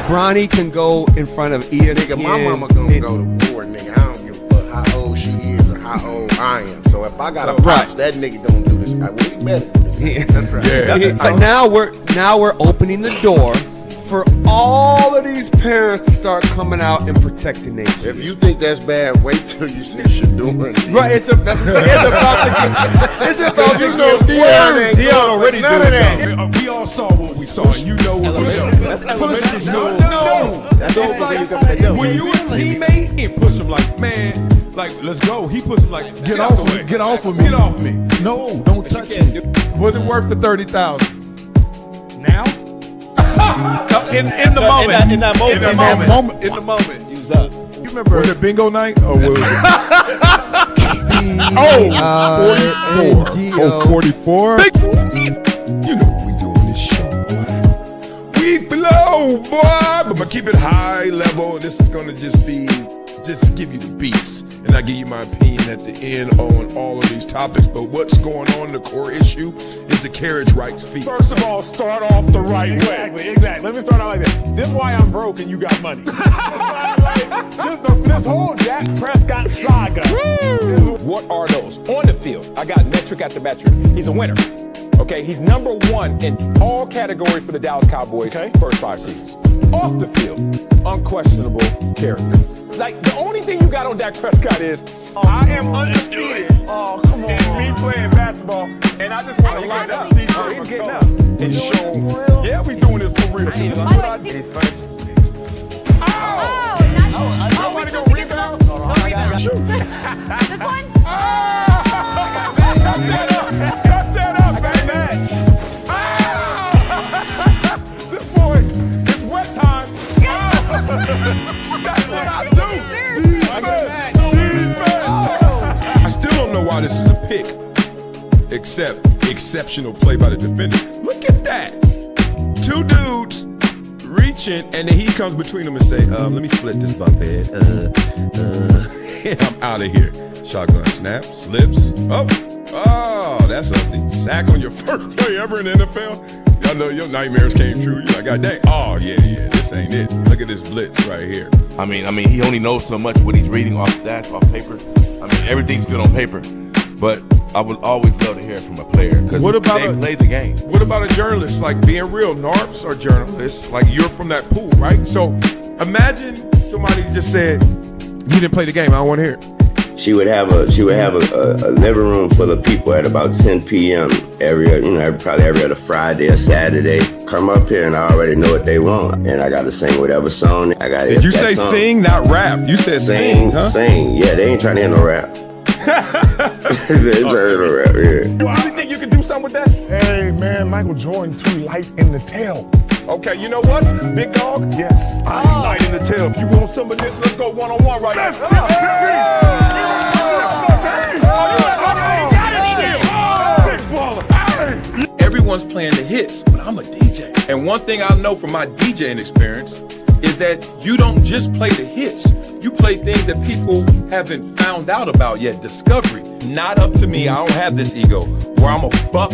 Bronny can go in front of ESPN. Nigga, my mama gonna go to war, nigga. I don't give a fuck how old she is or how old I am. So if I got a pops, that nigga gonna do this. Well, he better do this. Yeah. That's right. Yeah. But now we're opening the door for all of these parents to start coming out and protecting their kids. If you think that's bad, wait till you see Shadour. Right, it's about to you know Dion already none of that. We all saw what we saw, and you know what we saw. That's elementary school. No. That's It's like, when you a teammate, he push him like, man, like, let's go. He push him like, get off of me. Get off of me. Get off me. No, don't touch me. Was it worth the $30,000? Now? In the moment. In that moment. In the moment. You was up. You remember? Was it bingo night? Or was it? 44. You know what we do on this show, boy. We flow, boy. But I'm gonna keep it high level. This is gonna just give you the beats. And I give you my opinion at the end on all of these topics. But what's going on, the core issue, is the carriage rights fee. First of all, start off the right way. Exactly. Let me start out like this. This is why I'm broke and you got money. this whole Dak Prescott saga. What are those? On the field, I got metric after metric. He's a winner. Okay, he's number one in all categories for the Dallas Cowboys first 5 seasons. Off the field, unquestionable character. Like, the only thing you got on Dak Prescott is, I am undefeated. Oh, come on. And me playing basketball, and I just want to line up. He's getting up. And show, yeah, we doing this for real. He's funny. I want to go rebound. This one? Cut that up. I got a match. This boy, it's wet time. That's what I do. I still don't know why this is a pick, except exceptional play by the defender. Look at that. 2 dudes reaching, and then he comes between them and say, let me split this bump head. And I'm out of here. Shotgun snap, slips. Oh, that's a sack on your first play ever in the NFL. Y'all know your nightmares came true. You're like, God dang. Oh, yeah, this ain't it. Look at this blitz right here. I mean, he only knows so much what he's reading off stats, off paper. I mean, everything's good on paper. But I would always love to hear it from a player because they played the game. What about a journalist? Like, being real, NARPs are journalists. Like, you're from that pool, right? So imagine somebody just said, you didn't play the game. I don't want to hear it. She would have a living room full of people at about 10 p.m. probably every other Friday or Saturday. Come up here and I already know what they want, and I got to sing whatever song. Did you say song. Sing, not rap? You said sing, huh? Sing. Yeah, they ain't trying to hear no rap. They ain't trying to hear no rap. Yeah. Well, I think you can do something with that. Hey man, Michael Jordan too light in the tail. Okay, you know what, big dog? Yes. I'm light in the tail. If you want some of this, let's go one-on-one right now. Everyone's playing the hits, but I'm a DJ. And one thing I know from my DJing experience is that you don't just play the hits. You play things that people haven't found out about yet. Discovery. Not up to me. I don't have this ego where I'm a buck,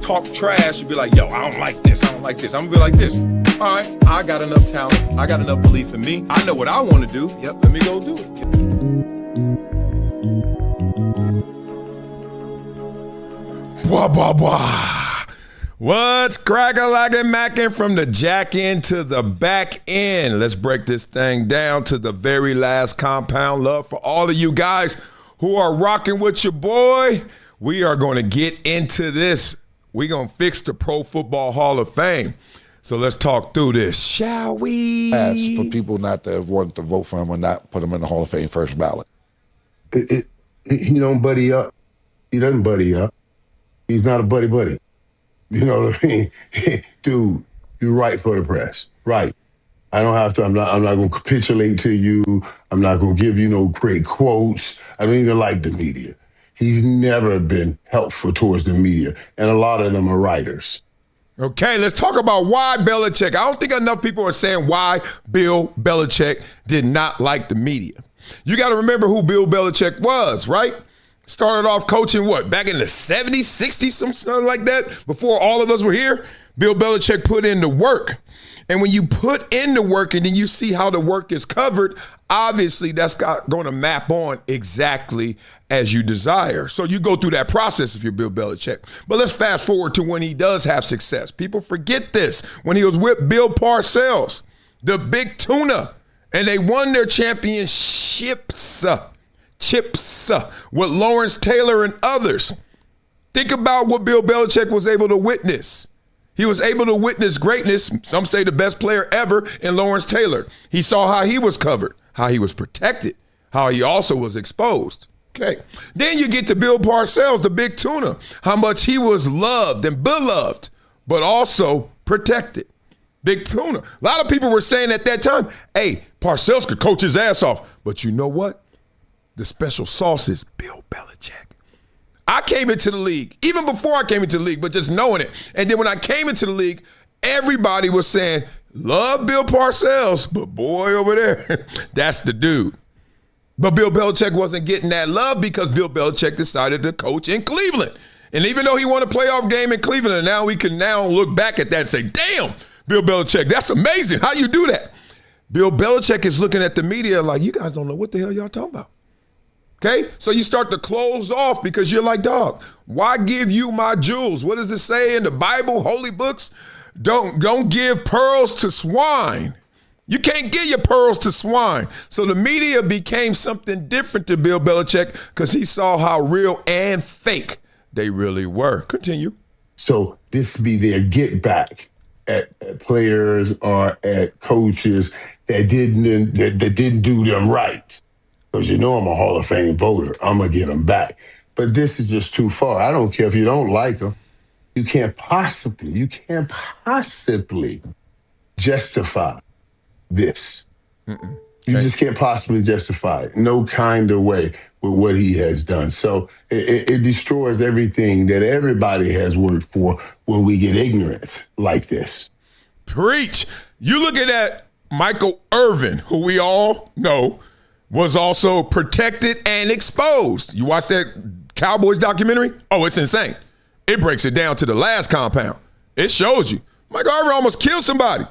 talk trash, and be like, yo, I don't like this. I don't like this. I'm gonna be like this. All right, I got enough talent. I got enough belief in me. I know what I want to do. Yep, let me go do it. Blah, blah, blah. What's crack-a-lackin' mackin' from the jack end to the back end? Let's break this thing down to the very last compound. Love for all of you guys who are rocking with your boy. We are going to get into this. We're going to fix the Pro Football Hall of Fame. So let's talk through this, shall we? Ask for people not to have wanted to vote for him or not put him in the Hall of Fame first ballot. He don't buddy up. He doesn't buddy up. He's not a buddy. You know what I mean? Dude, you write for the press. Right. I don't have to. I'm not going to capitulate to you. I'm not going to give you no great quotes. I don't even like the media. He's never been helpful towards the media. And a lot of them are writers. Okay, let's talk about why Belichick. I don't think enough people are saying why Bill Belichick did not like the media. You got to remember who Bill Belichick was, right? Started off coaching, back in the 70s, 60s, something like that, before all of us were here? Bill Belichick put in the work. And when you put in the work and then you see how the work is covered, obviously that's going to map on exactly as you desire. So you go through that process if you're Bill Belichick. But let's fast forward to when he does have success. People forget this. When he was with Bill Parcells, the big tuna, and they won their championships, with Lawrence Taylor and others. Think about what Bill Belichick was able to witness. He was able to witness greatness, some say the best player ever, in Lawrence Taylor. He saw how he was covered, how he was protected, how he also was exposed. Okay. Then you get to Bill Parcells, the big tuna, how much he was loved and beloved, but also protected. Big tuna. A lot of people were saying at that time, hey, Parcells could coach his ass off. But you know what? The special sauce is Bill Belichick. I came into the league, even before I came into the league, but just knowing it. And then when I came into the league, everybody was saying, love Bill Parcells, but boy over there, that's the dude. But Bill Belichick wasn't getting that love because Bill Belichick decided to coach in Cleveland. And even though he won a playoff game in Cleveland, and now we can now look back at that and say, damn, Bill Belichick, that's amazing. How you do that? Bill Belichick is looking at the media like, you guys don't know what the hell y'all talking about. Okay, so you start to close off because you're like, dog, why give you my jewels? What does it say in the Bible, holy books? Don't give pearls to swine. You can't give your pearls to swine. So the media became something different to Bill Belichick because he saw how real and fake they really were. Continue. So this be their get back at players or at coaches that didn't do them right. Because you know I'm a Hall of Fame voter. I'm going to get them back. But this is just too far. I don't care if you don't like them. You can't possibly justify this. Okay. You just can't possibly justify it. No kind of way with what he has done. So it destroys everything that everybody has worked for when we get ignorance like this. Preach. You look at that Michael Irvin, who we all know was also protected and exposed. You watch that Cowboys documentary? Oh, it's insane. It breaks it down to the last compound. It shows you. Michael Irvin almost killed somebody.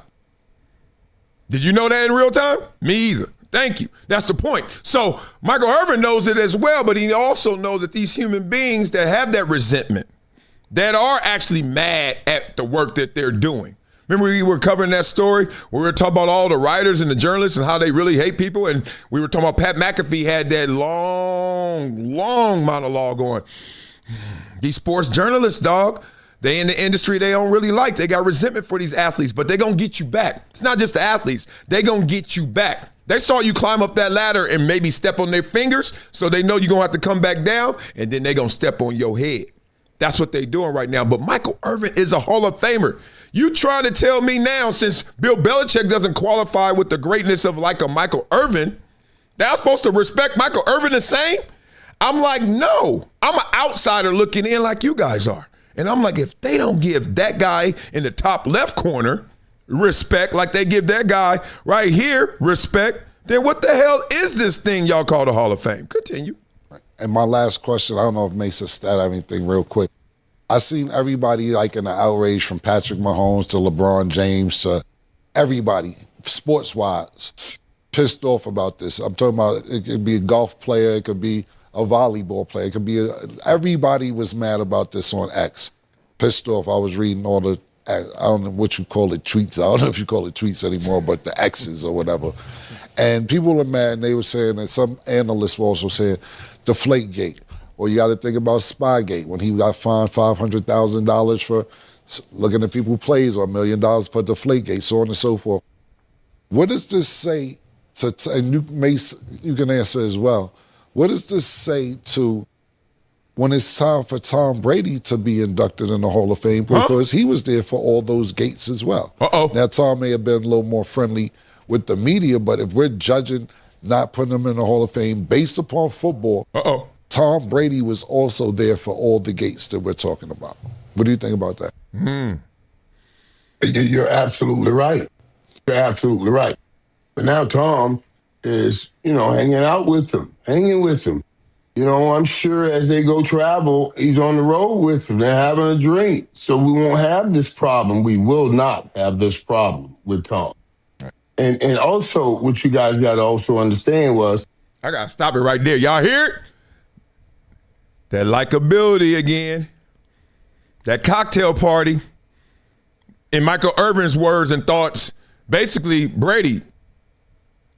Did you know that in real time? Me either. Thank you. That's the point. So Michael Irvin knows it as well, but he also knows that these human beings that have that resentment, that are actually mad at the work that they're doing. Remember we were covering that story where we were talking about all the writers and the journalists and how they really hate people, and we were talking about Pat McAfee had that long monologue on. These sports journalists, dog, they in the industry they don't really like. They got resentment for these athletes, but they gonna get you back. It's not just the athletes. They gonna get you back. They saw you climb up that ladder and maybe step on their fingers, so they know you're gonna have to come back down, and then they gonna step on your head. That's what they're doing right now. But Michael Irvin is a Hall of Famer. You trying to tell me now, since Bill Belichick doesn't qualify with the greatness of like a Michael Irvin, that I'm supposed to respect Michael Irvin the same? I'm like, no. I'm an outsider looking in like you guys are. And I'm like, if they don't give that guy in the top left corner respect like they give that guy right here respect, then what the hell is this thing y'all call the Hall of Fame? Continue. And my last question, I don't know if Mesa stat anything real quick. I seen everybody like in the outrage from Patrick Mahomes to LeBron James to everybody, sports-wise, pissed off about this. I'm talking about it could be a golf player, it could be a volleyball player, it could be everybody was mad about this on X. Pissed off. I was reading all the, I don't know what you call it, tweets. I don't know if you call it tweets anymore, but the X's or whatever. And people were mad, and they were saying, and some analysts were also saying, Deflategate. Or you got to think about Spygate when he got fined $500,000 for looking at people who plays, or $1 million for Deflategate, so on and so forth. What does this say to, and you can answer as well, what does this say to when it's time for Tom Brady to be inducted in the Hall of Fame? Because he was there for all those gates as well. Now, Tom may have been a little more friendly with the media, but if we're judging not putting him in the Hall of Fame based upon football, Tom Brady was also there for all the gates that we're talking about. What do you think about that? You're absolutely right. You're absolutely right. But now Tom is, hanging with him. You know, I'm sure as they go travel, he's on the road with them. They're having a drink. So we won't have this problem. We will not have this problem with Tom. And also, what you guys got to also understand was, I got to stop it right there. Y'all hear it? That likability again. That cocktail party. In Michael Irvin's words and thoughts, basically, Brady,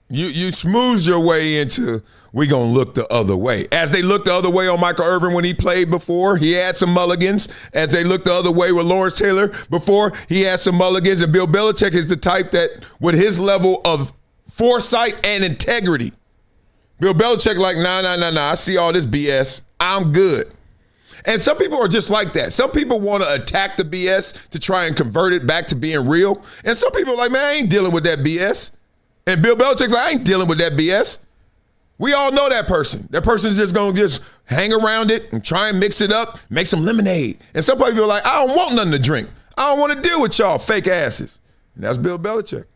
you smoothed your way into we going to look the other way. As they looked the other way on Michael Irvin when he played before, he had some mulligans. As they looked the other way with Lawrence Taylor before, he had some mulligans. And Bill Belichick is the type that, with his level of foresight and integrity, Bill Belichick like, nah, I see all this BS. I'm good. And some people are just like that. Some people want to attack the BS to try and convert it back to being real. And some people are like, man, I ain't dealing with that BS. And Bill Belichick's like, I ain't dealing with that BS. We all know that person. That person's just going to just hang around it and try and mix it up, make some lemonade. And some people are like, I don't want nothing to drink. I don't want to deal with y'all fake asses. And that's Bill Belichick.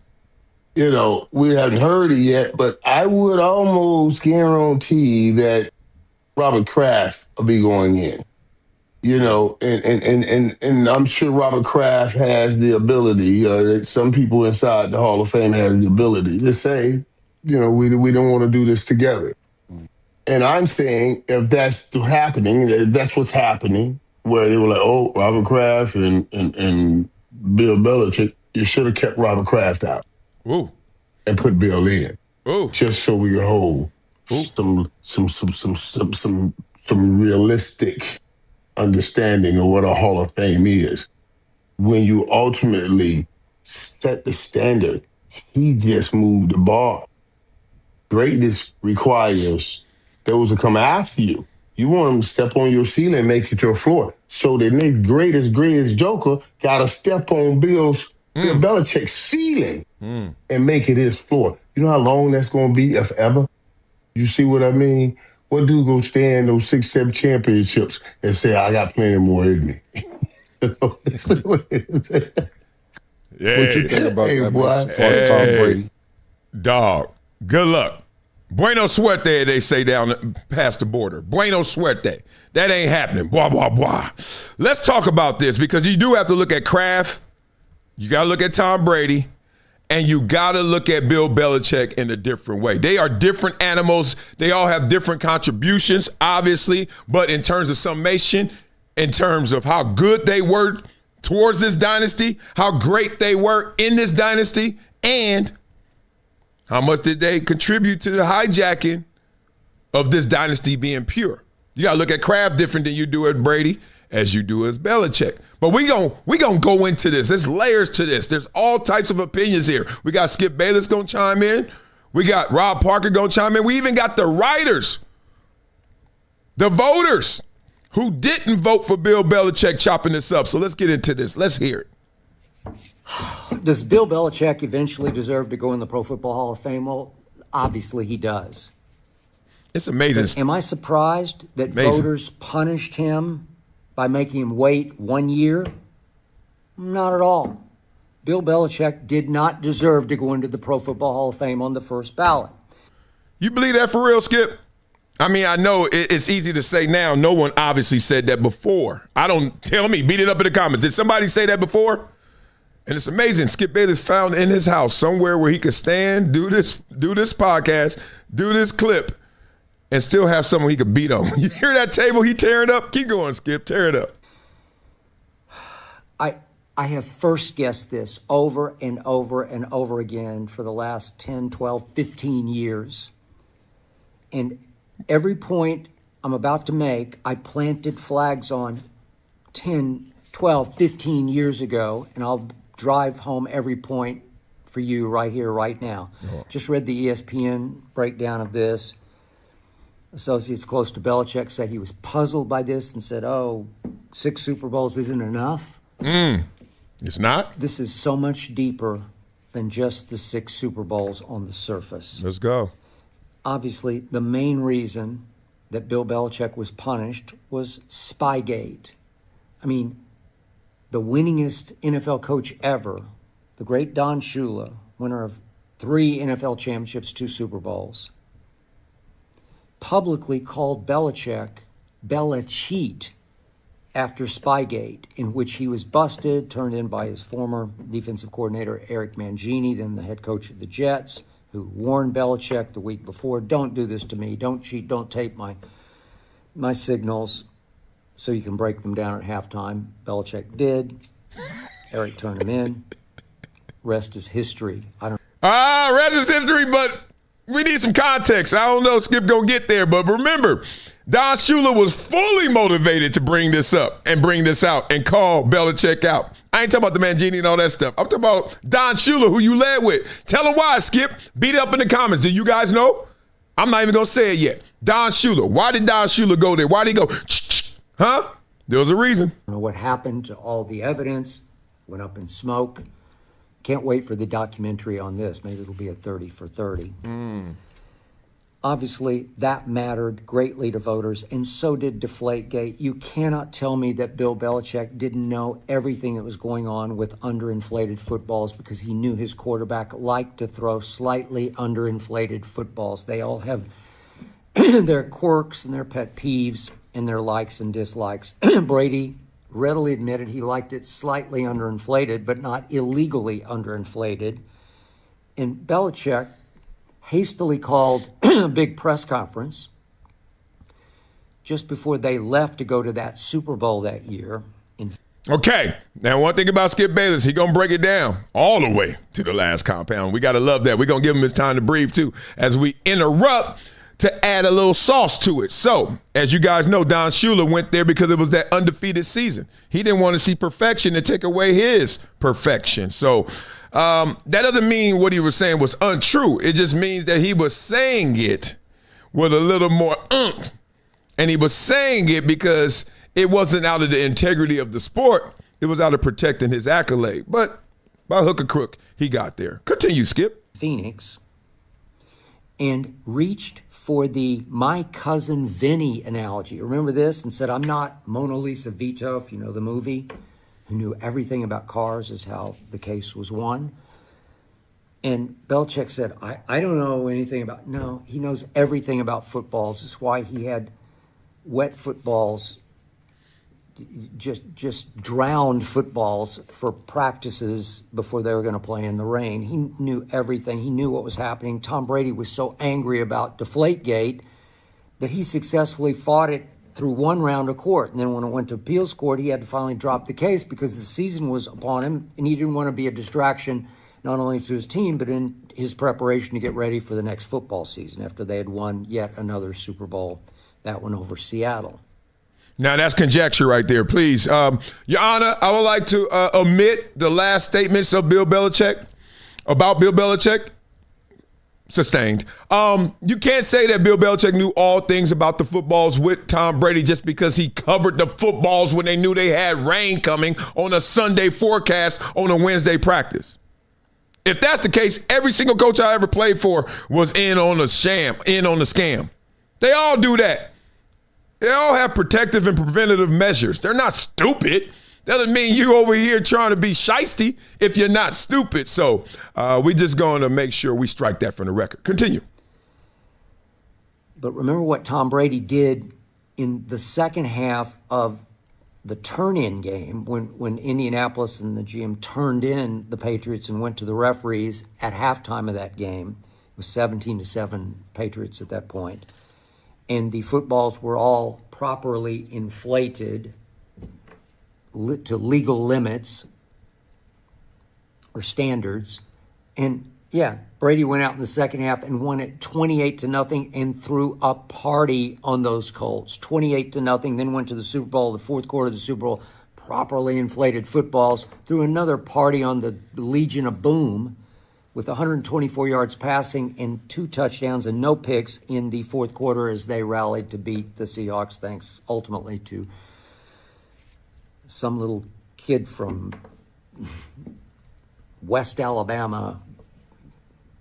You know, we haven't heard it yet, but I would almost guarantee that Robert Kraft will be going in. You know, and I'm sure Robert Kraft has the ability, that some people inside the Hall of Fame have the ability to say, you know, we don't want to do this together. And I'm saying if that's happening, if that's what's happening, where they were like, oh, Robert Kraft and Bill Belichick, you should have kept Robert Kraft out. Ooh. And put Bill in. Ooh. Just so we could hold some realistic understanding of what a Hall of Fame is. When you ultimately set the standard, he just moved the bar. Greatness requires those who come after you. You want them to step on your ceiling and make it your floor. So the next greatest joker got to step on Bill Belichick's ceiling and make it his floor. You know how long that's going to be, if ever? You see what I mean? What dude go stand those 6-7 championships and say, I got plenty more in me? What you think about that, boy? As far as Tom Brady? Dog, good luck. Bueno suerte, they say down past the border. Bueno suerte. That ain't happening. Blah, blah, blah. Let's talk about this because you do have to look at Kraft. You got to look at Tom Brady. And you got to look at Bill Belichick in a different way. They are different animals. They all have different contributions, obviously. But in terms of summation, in terms of how good they were towards this dynasty, how great they were in this dynasty, and how much did they contribute to the hijacking of this dynasty being pure. You got to look at Kraft different than you do at Brady as you do as Belichick. But we gonna go into this. There's layers to this. There's all types of opinions here. We got Skip Bayless gonna chime in. We got Rob Parker gonna chime in. We even got the writers, the voters who didn't vote for Bill Belichick chopping this up. So let's get into this. Let's hear it. Does Bill Belichick eventually deserve to go in the Pro Football Hall of Fame? Well, obviously he does. It's amazing. But am I surprised that voters punished him by making him wait 1 year? Not at all. Bill Belichick did not deserve to go into the Pro Football Hall of Fame on the first ballot. You believe that for real, Skip? I mean, I know it's easy to say now. No one obviously said that before. Tell me, beat it up in the comments. Did somebody say that before? And it's amazing. Skip Bayless found in his house somewhere where he could stand, do this podcast, do this clip, and still have someone he could beat on. You hear that table he tearing up? Keep going, Skip. Tear it up. I have first guessed this over and over and over again for the last 10, 12, 15 years. And every point I'm about to make, I planted flags on 10, 12, 15 years ago, and I'll drive home every point for you right here, right now. Oh. Just read the ESPN breakdown of this. Associates close to Belichick said he was puzzled by this and said, 6 Super Bowls isn't enough. It's not? This is so much deeper than just the 6 Super Bowls on the surface. Let's go. Obviously, the main reason that Bill Belichick was punished was Spygate. I mean, the winningest NFL coach ever, the great Don Shula, winner of 3 NFL championships, 2 Super Bowls, publicly called Belichick Belicheat after Spygate, in which he was busted, turned in by his former defensive coordinator, Eric Mangini, then the head coach of the Jets, who warned Belichick the week before, don't do this to me, don't cheat, don't tape my signals so you can break them down at halftime. Belichick did. Eric turned him in. Rest is history. Rest is history, but we need some context. I don't know if Skip gonna get there, but remember, Don Shula was fully motivated to bring this up and bring this out and call Belichick out. I ain't talking about the Mangini and all that stuff. I'm talking about Don Shula, who you led with. Tell him why, Skip. Beat it up in the comments. Do you guys know? I'm not even going to say it yet. Don Shula. Why did Don Shula go there? Why did he go, huh? There was a reason. I don't know what happened to all the evidence. Went up in smoke. Can't wait for the documentary on this. Maybe it'll be a 30 for 30. Obviously, that mattered greatly to voters, and so did Deflategate. You cannot tell me that Bill Belichick didn't know everything that was going on with underinflated footballs, because he knew his quarterback liked to throw slightly underinflated footballs. They all have their quirks and their pet peeves and their likes and dislikes. Brady readily admitted he liked it slightly underinflated, but not illegally underinflated. And Belichick hastily called a big press conference just before they left to go to that Super Bowl that year. Okay, now one thing about Skip Bayless, he gonna break it down all the way to the last compound. We gotta love that. We're gonna give him his time to breathe too as we interrupt to add a little sauce to it. So, as you guys know, Don Shula went there because it was that undefeated season. He didn't want to see perfection and take away his perfection. So, that doesn't mean what he was saying was untrue. It just means that he was saying it with a little more oomph. And he was saying it because it wasn't out of the integrity of the sport. It was out of protecting his accolade. But by hook or crook, he got there. Continue, Skip. Phoenix, and reached for the my cousin Vinny analogy. Remember this? And said, I'm not Mona Lisa Vito, if you know the movie, who knew everything about cars, is how the case was won. And Belichick said, I don't know anything about, no, he knows everything about footballs. It's why he had wet footballs, just drowned footballs for practices before they were going to play in the rain. He knew everything. He knew what was happening. Tom Brady was so angry about Deflategate that he successfully fought it through one round of court. And then when it went to appeals court, he had to finally drop the case because the season was upon him, and he didn't want to be a distraction not only to his team, but in his preparation to get ready for the next football season after they had won yet another Super Bowl, that one over Seattle. Now, that's conjecture right there, please. Your Honor, I would like to omit the last statements of Bill Belichick, about Bill Belichick. Sustained. You can't say that Bill Belichick knew all things about the footballs with Tom Brady just because he covered the footballs when they knew they had rain coming on a Sunday forecast on a Wednesday practice. If that's the case, every single coach I ever played for was in on a scam. They all do that. They all have protective and preventative measures. They're not stupid. Doesn't mean you over here trying to be shiesty if you're not stupid. So we just going to make sure we strike that from the record. Continue. But remember what Tom Brady did in the second half of the turn-in game when Indianapolis and the GM turned in the Patriots and went to the referees at halftime of that game. It was 17-7 Patriots at that point. And the footballs were all properly inflated to legal limits or standards. And yeah, Brady went out in the second half and won it 28-0 and threw a party on those Colts. 28-0, then went to the Super Bowl, the fourth quarter of the Super Bowl, properly inflated footballs, threw another party on the Legion of Boom with 124 yards passing and 2 touchdowns and no picks in the fourth quarter as they rallied to beat the Seahawks, thanks ultimately to some little kid from West Alabama.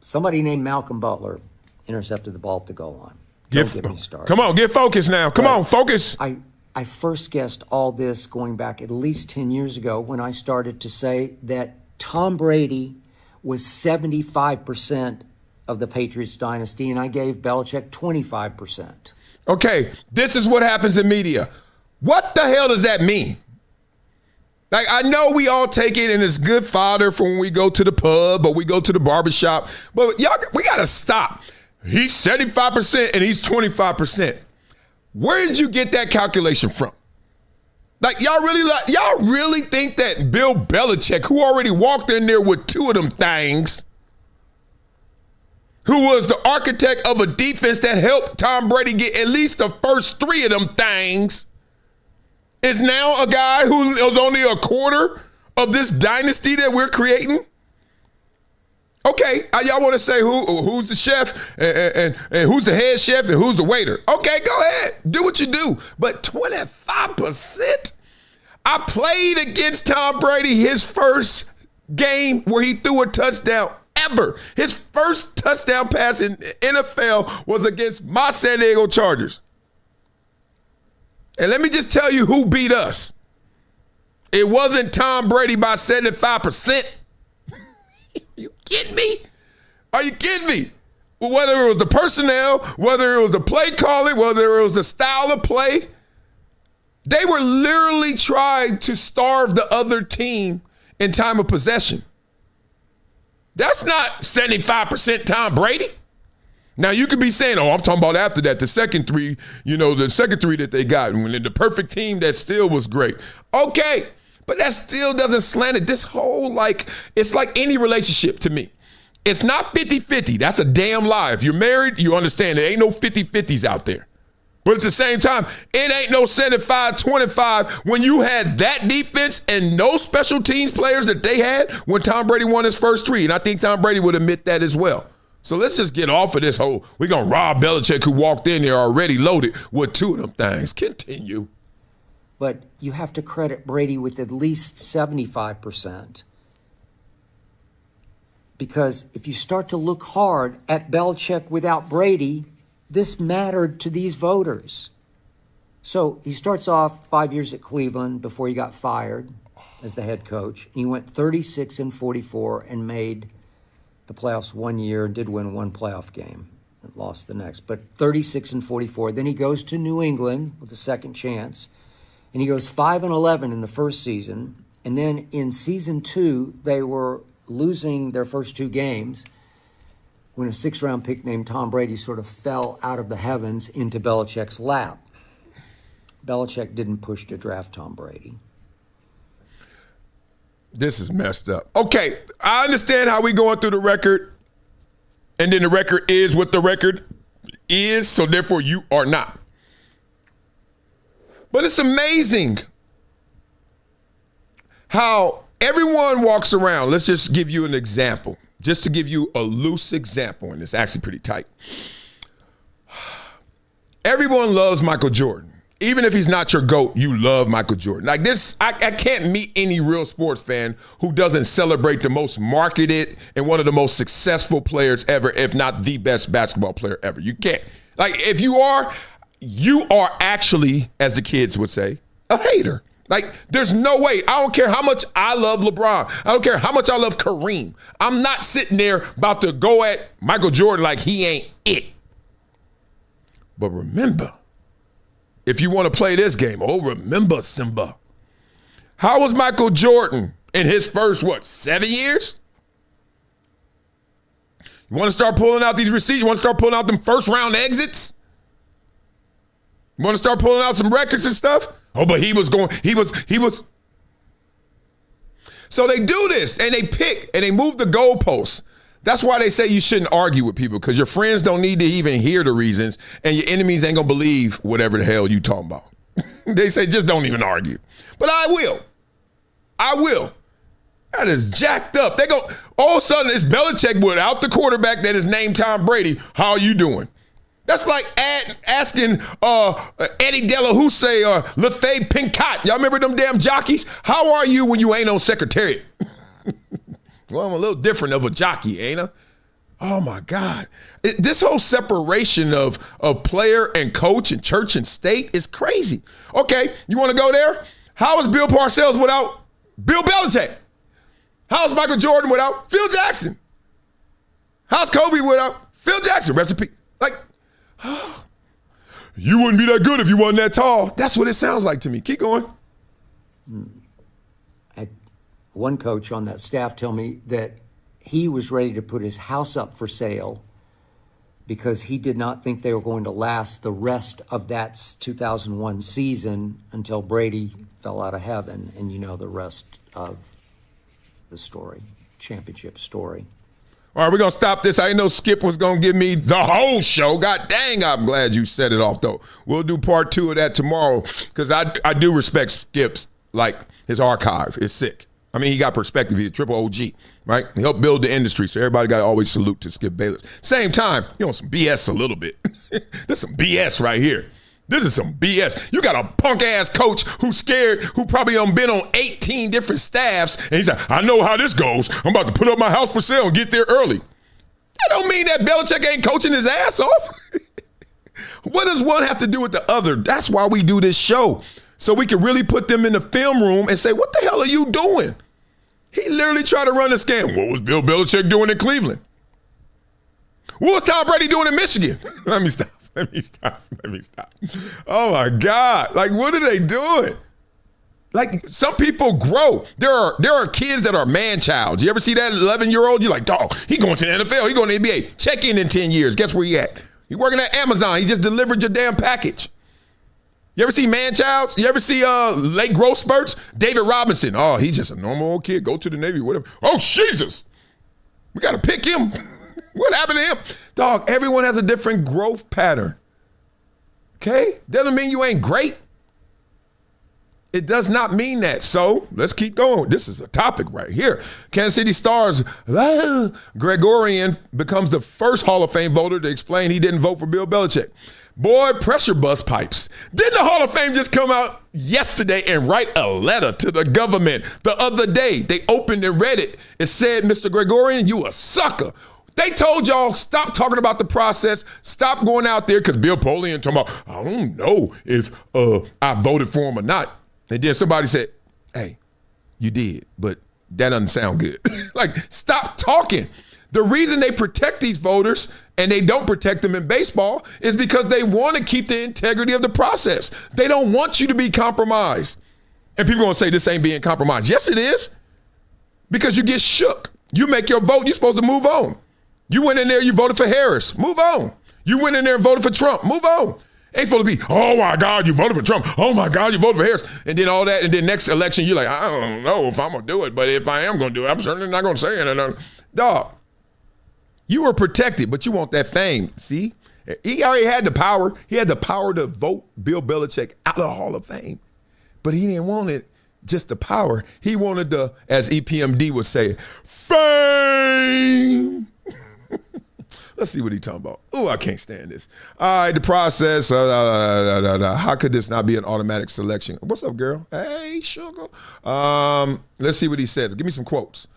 Somebody named Malcolm Butler intercepted the ball at the goal line. Don't get me started. Come on, get focused now. Come on, focus. I first guessed all this going back at least 10 years ago when I started to say that Tom Brady was 75% of the Patriots dynasty, and I gave Belichick 25%. Okay, this is what happens in media. What the hell does that mean? Like, I know we all take it and it's good fodder for when we go to the pub or we go to the barbershop, but y'all, we got to stop. He's 75% and he's 25%. Where did you get that calculation from? Like, y'all really think that Bill Belichick, who already walked in there with two of them things, who was the architect of a defense that helped Tom Brady get at least the first three of them things, is now a guy who is only a quarter of this dynasty that we're creating? Okay, y'all want to say who's the chef and who's the head chef and who's the waiter? Okay, go ahead, do what you do. But 25%? I played against Tom Brady his first game where he threw a touchdown ever. His first touchdown pass in NFL was against my San Diego Chargers. And let me just tell you who beat us. It wasn't Tom Brady by 75%. You kidding me? Are you kidding me? Well, whether it was the personnel, whether it was the play calling, whether it was the style of play, they were literally trying to starve the other team in time of possession. That's not 75% Tom Brady. Now, you could be saying, oh, I'm talking about after that, the second three that they got, when the perfect team that still was great. Okay, but that still doesn't slant it. This whole, it's like any relationship to me. It's not 50-50. That's a damn lie. If you're married, you understand there ain't no 50-50s out there. But at the same time, it ain't no 75-25 when you had that defense and no special teams players that they had when Tom Brady won his first three. And I think Tom Brady would admit that as well. So let's just get off of this whole, we're going to rob Belichick, who walked in there already loaded with two of them things. Continue. But you have to credit Brady with at least 75%. Because if you start to look hard at Belichick without Brady, this mattered to these voters. So he starts off 5 years at Cleveland before he got fired as the head coach. He went 36-44 and made the playoffs 1 year, did win one playoff game and lost the next, but 36-44. Then he goes to New England with a second chance, and he goes 5-11 in the first season. And then in season 2, they were losing their first two games when a 6th-round pick named Tom Brady sort of fell out of the heavens into Belichick's lap. Belichick didn't push to draft Tom Brady. This is messed up. Okay, I understand how we going through the record, and then the record is what the record is, so therefore you are not. But it's amazing how everyone walks around. Let's just give you an example, just to give you a loose example, and it's actually pretty tight. Everyone loves Michael Jordan. Even if he's not your GOAT, you love Michael Jordan. Like this, I can't meet any real sports fan who doesn't celebrate the most marketed and one of the most successful players ever, if not the best basketball player ever. You can't. Like, if you are actually, as the kids would say, a hater. Like, there's no way. I don't care how much I love LeBron. I don't care how much I love Kareem. I'm not sitting there about to go at Michael Jordan like he ain't it. But remember, if you want to play this game, remember, Simba. How was Michael Jordan in his first, 7 years? You want to start pulling out these receipts? You want to start pulling out them first-round exits? You want to start pulling out some records and stuff? But he was. So they do this, and they pick, and they move the goalposts. That's why they say you shouldn't argue with people, because your friends don't need to even hear the reasons, and your enemies ain't going to believe whatever the hell you talking about. They say just don't even argue. But I will. That is jacked up. They go, all of a sudden it's Belichick without the quarterback that is named Tom Brady. How are you doing? That's like asking Eddie Delahousse or LaFay Pincott. Y'all remember them damn jockeys? How are you when you ain't on Secretariat? Well, I'm a little different of a jockey, ain't I? Oh, my God. This whole separation of player and coach and church and state is crazy. Okay, you want to go there? How is Bill Parcells without Bill Belichick? How is Michael Jordan without Phil Jackson? How's Kobe without Phil Jackson? Recipe. Like, you wouldn't be that good if you wasn't that tall. That's what it sounds like to me. Keep going. I had one coach on that staff tell me that he was ready to put his house up for sale because he did not think they were going to last the rest of that 2001 season until Brady fell out of heaven. And you know the rest of the story, championship story. All right, we're going to stop this. I didn't know Skip was going to give me the whole show. God dang, I'm glad you set it off, though. We'll do part 2 of that tomorrow because I do respect Skip's, like, his archive is sick. I mean, he got perspective. He's a triple OG, right? He helped build the industry, so everybody got to always salute to Skip Bayless. Same time, you know, some BS a little bit. This is some BS right here. This is some BS. You got a punk-ass coach who's scared, who probably been on 18 different staffs, and he's like, I know how this goes. I'm about to put up my house for sale and get there early. That don't mean that Belichick ain't coaching his ass off. What does one have to do with the other? That's why we do this show, so we can really put them in the film room and say, what the hell are you doing? He literally tried to run a scam. What was Bill Belichick doing in Cleveland? What was Tom Brady doing in Michigan? Let me stop. Oh, my God. Like, what are they doing? Like, some people grow. There are kids that are man-childs. You ever see that 11-year-old? You're like, dog, he going to the NFL. He going to the NBA. Check in 10 years. Guess where he at? He working at Amazon. He just delivered your damn package. You ever see man-childs? You ever see late growth spurts? David Robinson. Oh, he's just a normal old kid. Go to the Navy, whatever. Oh, Jesus. We got to pick him. What happened to him? Dog, everyone has a different growth pattern. Okay? Doesn't mean you ain't great. It does not mean that. So let's keep going. This is a topic right here. Kansas City Stars Gregorian becomes the first Hall of Fame voter to explain he didn't vote for Bill Belichick. Boy, pressure bust pipes. Didn't the Hall of Fame just come out yesterday and write a letter to the government the other day? They opened and read it. It said, Mr. Gregorian, you a sucker. They told y'all, stop talking about the process. Stop going out there because Bill Polian talking about, I don't know if I voted for him or not. And then somebody said, hey, you did, but that doesn't sound good. Like, stop talking. The reason they protect these voters and they don't protect them in baseball is because they want to keep the integrity of the process. They don't want you to be compromised. And people are going to say this ain't being compromised. Yes, it is. Because you get shook. You make your vote, you're supposed to move on. You went in there, you voted for Harris. Move on. You went in there and voted for Trump. Move on. Ain't supposed to be, oh my God, you voted for Trump. Oh my God, you voted for Harris. And then all that. And then next election, you're like, I don't know if I'm going to do it. But if I am going to do it, I'm certainly not going to say it. Dog, you were protected, but you want that fame. See? He already had the power. He had the power to vote Bill Belichick out of the Hall of Fame. But he didn't want it, just the power. He wanted the, as EPMD would say, fame. Let's see what he's talking about. Oh, I can't stand this. All right, the process. How could this not be an automatic selection? What's up, girl? Hey, sugar. Let's see what he says. Give me some quotes.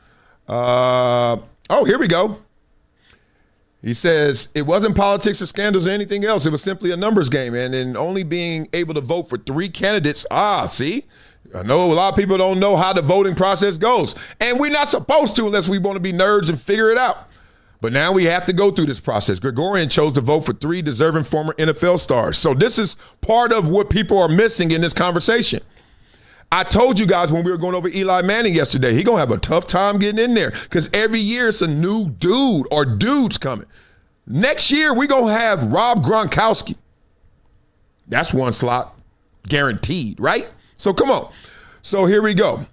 Here we go. He says, it wasn't politics or scandals or anything else. It was simply a numbers game. And in only being able to vote for 3 candidates, see? I know a lot of people don't know how the voting process goes. And we're not supposed to unless we want to be nerds and figure it out. But now we have to go through this process. Gregorian chose to vote for 3 deserving former NFL stars. So this is part of what people are missing in this conversation. I told you guys when we were going over Eli Manning yesterday, he's going to have a tough time getting in there because every year it's a new dude or dudes coming. Next year, we're going to have Rob Gronkowski. That's one slot guaranteed, right? So come on. So here we go.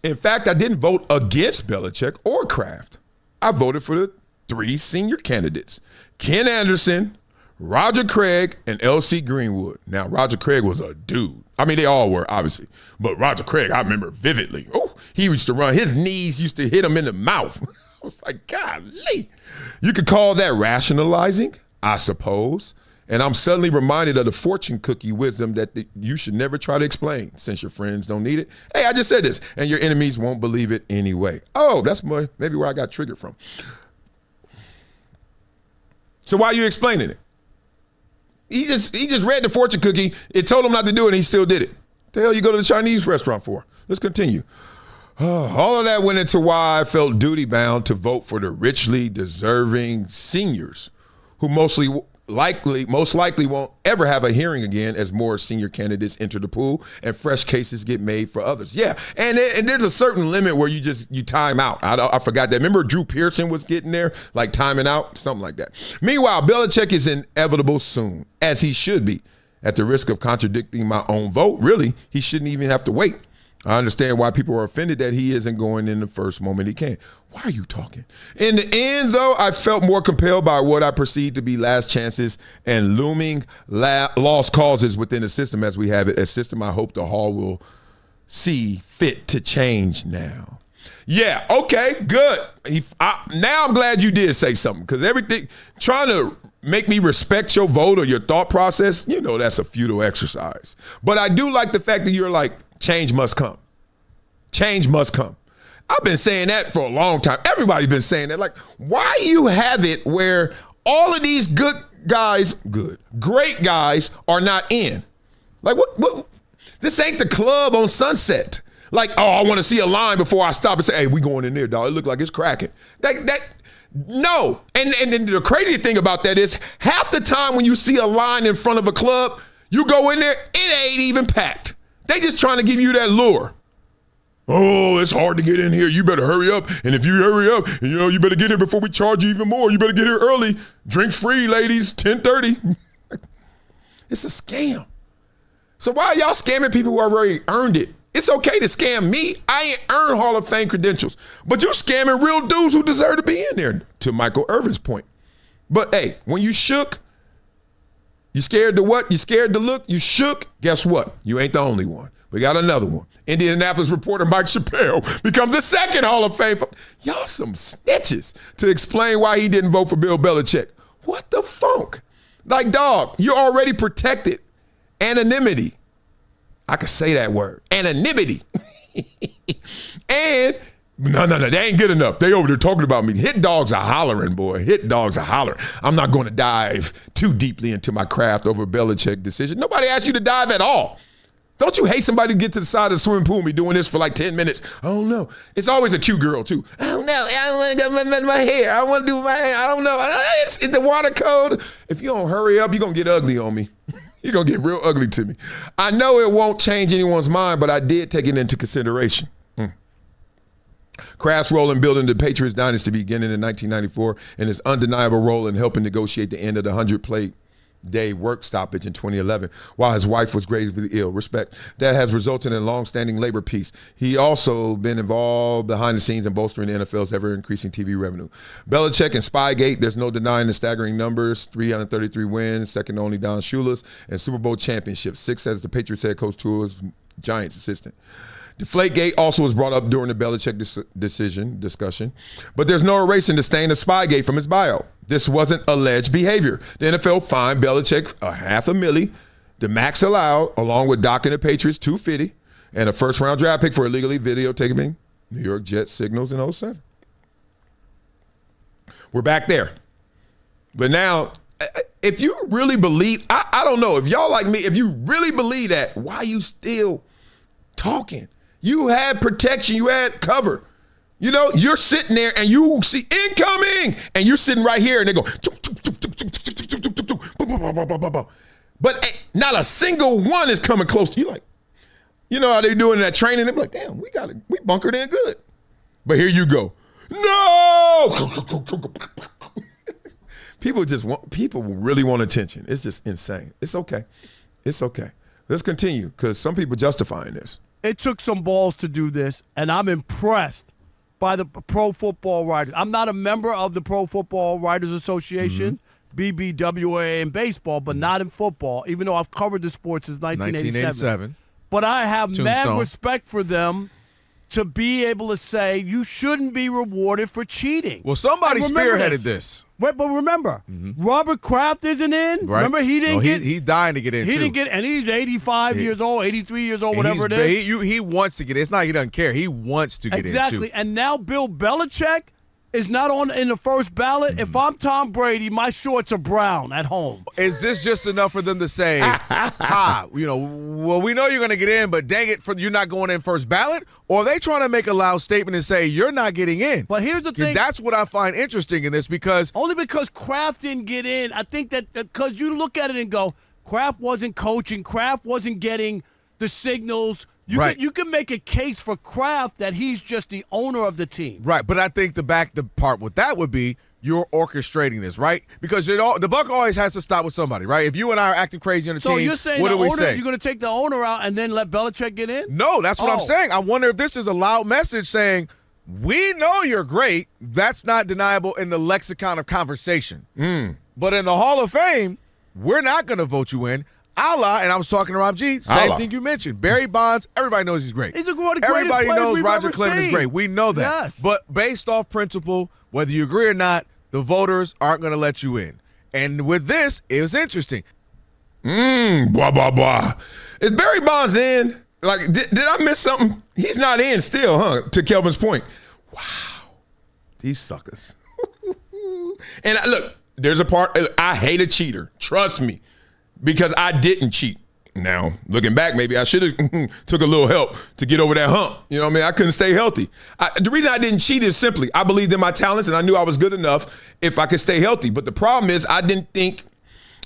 In fact, I didn't vote against Belichick or Kraft. I voted for the 3 senior candidates, Ken Anderson, Roger Craig, and L.C. Greenwood. Now, Roger Craig was a dude. I mean, they all were, obviously. But Roger Craig, I remember vividly. Oh, he used to run. His knees used to hit him in the mouth. I was like, golly. You could call that rationalizing, I suppose. And I'm suddenly reminded of the fortune cookie wisdom that you should never try to explain since your friends don't need it. Hey, I just said this. And your enemies won't believe it anyway. Oh, that's maybe where I got triggered from. So why are you explaining it? He just read the fortune cookie. It told him not to do it, and he still did it. The hell you go to the Chinese restaurant for? Let's continue. All of that went into why I felt duty-bound to vote for the richly deserving seniors who mostly most likely won't ever have a hearing again as more senior candidates enter the pool and fresh cases get made for others. Yeah, and there's a certain limit where you time out. I forgot that. Remember Drew Pearson was getting there, like timing out, something like that. Meanwhile, Belichick is inevitable soon, as he should be. At the risk of contradicting my own vote, really, he shouldn't even have to wait. I understand why people are offended that he isn't going in the first moment he can. Why are you talking? In the end, though, I felt more compelled by what I perceived to be last chances and looming lost causes within the system as we have it. A system I hope the Hall will see fit to change now. Yeah, okay, good. Now I'm glad you did say something, because everything, trying to make me respect your vote or your thought process, that's a futile exercise. But I do like the fact that you're like, change must come. Change must come. I've been saying that for a long time. Everybody's been saying that. Like, why you have it where all of these great guys are not in? Like, what? This ain't the club on Sunset. Like, I want to see a line before I stop and say, hey, we going in there, dog. It look like it's cracking. No. And then the crazy thing about that is half the time when you see a line in front of a club, you go in there, it ain't even packed. They just trying to give you that lure. Oh, it's hard to get in here. You better hurry up. And if you hurry up, you better get here before we charge you even more. You better get here early. Drinks free, ladies, 10:30. It's a scam. So why are y'all scamming people who already earned it? It's okay to scam me. I ain't earned Hall of Fame credentials. But you're scamming real dudes who deserve to be in there, to Michael Irvin's point. But, hey, when you shook, you scared to what? You scared to look? You shook? Guess what? You ain't the only one. We got another one. Indianapolis reporter Mike Chappelle becomes the second Hall of Fame. Y'all some snitches to explain why he didn't vote for Bill Belichick. What the funk? Like, dog, you're already protected. Anonymity. I could say that word. Anonymity. And no, they ain't good enough. They over there talking about me. Hit dogs are hollering, boy. Hit dogs are hollering. I'm not going to dive too deeply into my craft over a Belichick decision. Nobody asked you to dive at all. Don't you hate somebody to get to the side of the swimming pool and be doing this for like 10 minutes? I don't know. It's always a cute girl, too. I don't know. I don't want to get my hair. I want to do my hair. I don't know. It's the water code. If you don't hurry up, you're going to get ugly on me. You're going to get real ugly to me. I know it won't change anyone's mind, but I did take it into consideration. Kraft's role in building the Patriots dynasty beginning in 1994 and his undeniable role in helping negotiate the end of the 100-play-day work stoppage in 2011 while his wife was gravely ill. Respect. That has resulted in long-standing labor peace. He also been involved behind the scenes in bolstering the NFL's ever-increasing TV revenue. Belichick and Spygate, there's no denying the staggering numbers, 333 wins, second only Don Shula's, and Super Bowl championships, 6 as the Patriots head coach to his Giants assistant. Deflategate also was brought up during the Belichick discussion, but there's no erasing the stain of Spygate from his bio. This wasn't alleged behavior. The NFL fined Belichick $500,000, the max allowed, along with docking the Patriots $250 and a first-round draft pick for illegally videotaping New York Jets signals in 2007. We're back there. But now, if you really believe, I don't know, if y'all like me, if you really believe that, why are you still talking? You had protection. You had cover. You're sitting there and you see incoming and you're sitting right here and they go, but not a single one is coming close to you. Like, how they doing that training? They're like, damn, we bunkered in good. But here you go. No! People really want attention. It's just insane. It's okay. Let's continue because some people justifying this. It took some balls to do this, and I'm impressed by the Pro Football Writers. I'm not a member of the Pro Football Writers Association, BBWA in baseball, but not in football, even though I've covered the sport since 1987. But I have mad respect for them to be able to say you shouldn't be rewarded for cheating. Well, somebody spearheaded this. But remember, Robert Kraft isn't in. Right. Remember, he didn't get. He's dying to get in. He didn't get, and he's 85 years old, 83 years old, whatever it is. He wants to get in. It's not he doesn't care. He wants to get in. Exactly. And now Bill Belichick is not in the first ballot. If I'm Tom Brady, my shorts are brown at home. Is this just enough for them to say, well, we know you're going to get in, but dang it, you're not going in first ballot? Or are they trying to make a loud statement and say, you're not getting in? But here's the thing. That's what I find interesting in this because. Only because Kraft didn't get in. I think that because you look at it and go, Kraft wasn't coaching. Kraft wasn't getting the signals. You can make a case for Kraft that he's just the owner of the team. Right, but I think the part with that would be you're orchestrating this, right? Because the buck always has to stop with somebody, right? If you and I are acting crazy on the team, you're saying what do we say? You're going to take the owner out and then let Belichick get in? No, that's what I'm saying. I wonder if this is a loud message saying, we know you're great. That's not deniable in the lexicon of conversation. But in the Hall of Fame, we're not going to vote you in. And I was talking to Rob G. Same thing you mentioned. Barry Bonds, everybody knows he's great. He's one of the greatest Everybody players knows we've Roger ever Clemens is seen. great. We know that. Yes. But based off principle, whether you agree or not, the voters aren't going to let you in. And with this, it was interesting. Blah, blah, blah. Is Barry Bonds in? Like, did I miss something? He's not in still, huh? To Kelvin's point. Wow. These suckers. And look, there's a part, I hate a cheater. Trust me. Because I didn't cheat. Now, looking back, maybe I should have took a little help to get over that hump. You know what I mean? I couldn't stay healthy. The reason I didn't cheat is simply I believed in my talents and I knew I was good enough if I could stay healthy. But the problem is I didn't think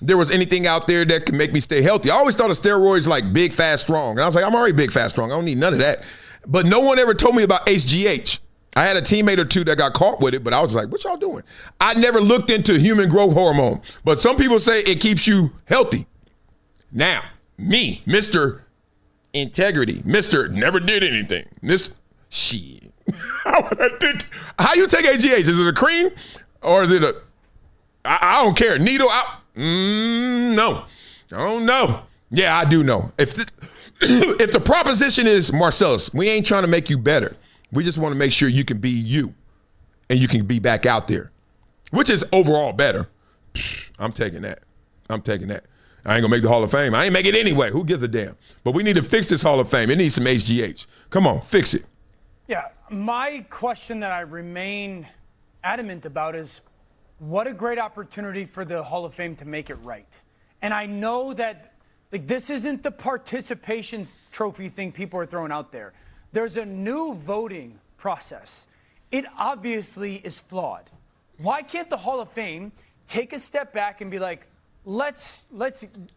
there was anything out there that could make me stay healthy. I always thought of steroids like big, fast, strong. And I was like, I'm already big, fast, strong. I don't need none of that. But no one ever told me about HGH. I had a teammate or two that got caught with it, but I was like, what y'all doing? I never looked into human growth hormone. But some people say it keeps you healthy. Now, me, Mr. Integrity, Mr. Never did anything. Shit. How you take HGH? Is it a cream or is it a, I don't care, needle out? No. I don't know. Yeah, I do know. If the proposition is, Marcellus, we ain't trying to make you better. We just want to make sure you can be you and you can be back out there, which is overall better. I'm taking that. I ain't gonna make the Hall of Fame. I ain't make it anyway. Who gives a damn? But we need to fix this Hall of Fame. It needs some HGH. Come on, fix it. Yeah, my question that I remain adamant about is what a great opportunity for the Hall of Fame to make it right. And I know that this isn't the participation trophy thing people are throwing out there. There's a new voting process. It obviously is flawed. Why can't the Hall of Fame take a step back and be like, let's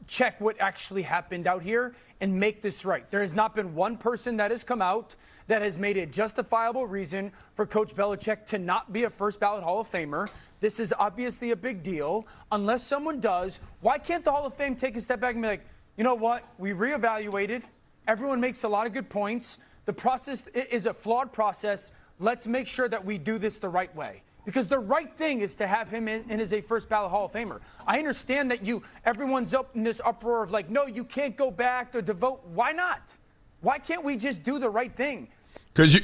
check what actually happened out here and make this right? There has not been one person that has come out that has made a justifiable reason for Coach Belichick to not be a first-ballot Hall of Famer. This is obviously a big deal. Unless someone does, why can't the Hall of Fame take a step back and be like, you know what? We reevaluated. Everyone makes a lot of good points. The process is a flawed process. Let's make sure that we do this the right way. Because the right thing is to have him in as a first-ballot Hall of Famer. I understand that everyone's up in this uproar of like, no, you can't go back to vote. Why not? Why can't we just do the right thing? Because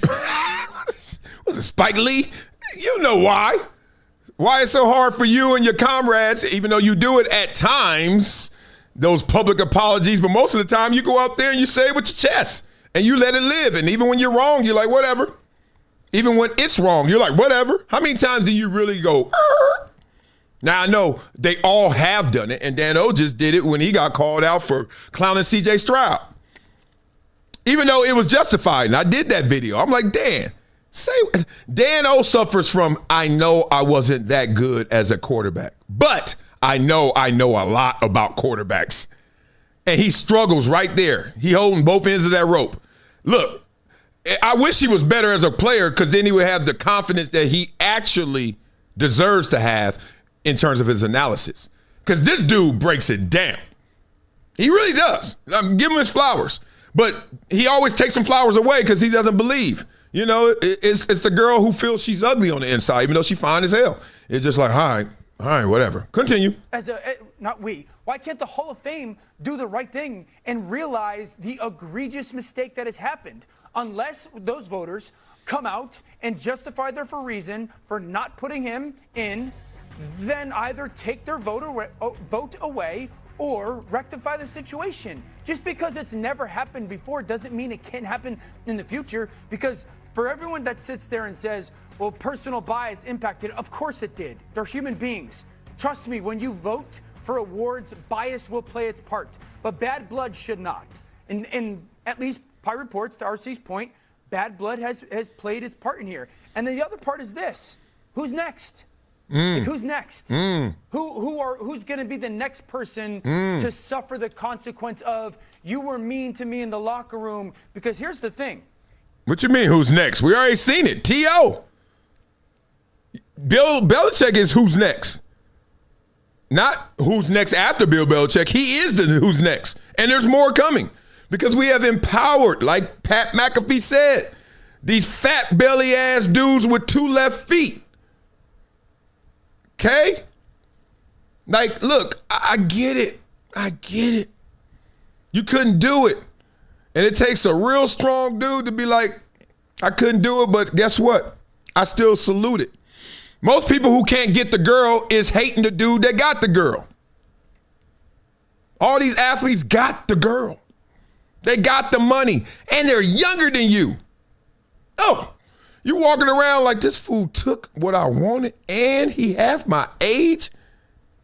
was it Spike Lee? You know why. Why it's so hard for you and your comrades, even though you do it at times, those public apologies, but most of the time you go out there and you say it with your chest and you let it live. And even when you're wrong, you're like, whatever. Even when it's wrong, you're like, whatever. How many times do you really go, Now, I know they all have done it, and Dan O just did it when he got called out for clowning C.J. Stroud. Even though it was justified, and I did that video. I'm like, Dan O suffers from, I know I wasn't that good as a quarterback, but I know a lot about quarterbacks. And he struggles right there. He holding both ends of that rope. Look, I wish he was better as a player because then he would have the confidence that he actually deserves to have in terms of his analysis. Because this dude breaks it down. He really does. Give him his flowers. But he always takes some flowers away because he doesn't believe. You know, it's the girl who feels she's ugly on the inside, even though she's fine as hell. It's just like, all right, whatever. Continue. Why can't the Hall of Fame do the right thing and realize the egregious mistake that has happened? Unless those voters come out and justify their reason for not putting him in, then either take their vote away or rectify the situation. Just because it's never happened before doesn't mean it can't happen in the future. Because for everyone that sits there and says, well, personal bias impacted, of course it did. They're human beings. Trust me, when you vote for awards, bias will play its part. But bad blood should not. And at least by reports, to RC's point, bad blood has played its part in here. And then the other part is this. Who's next? Like, who's next? Who's going to be the next person to suffer the consequence of you were mean to me in the locker room? Because here's the thing. What you mean, who's next? We already seen it. T.O. Bill Belichick is who's next. Not who's next after Bill Belichick. He is the who's next. And there's more coming. Because we have empowered, like Pat McAfee said, these fat belly ass dudes with 2 left feet. Okay? Like, look, I get it. I get it. You couldn't do it. And it takes a real strong dude to be like, I couldn't do it, but guess what? I still salute it. Most people who can't get the girl is hating the dude that got the girl. All these athletes got the girl. They got the money, and they're younger than you. Oh, you walking around like this fool took what I wanted, and he half my age?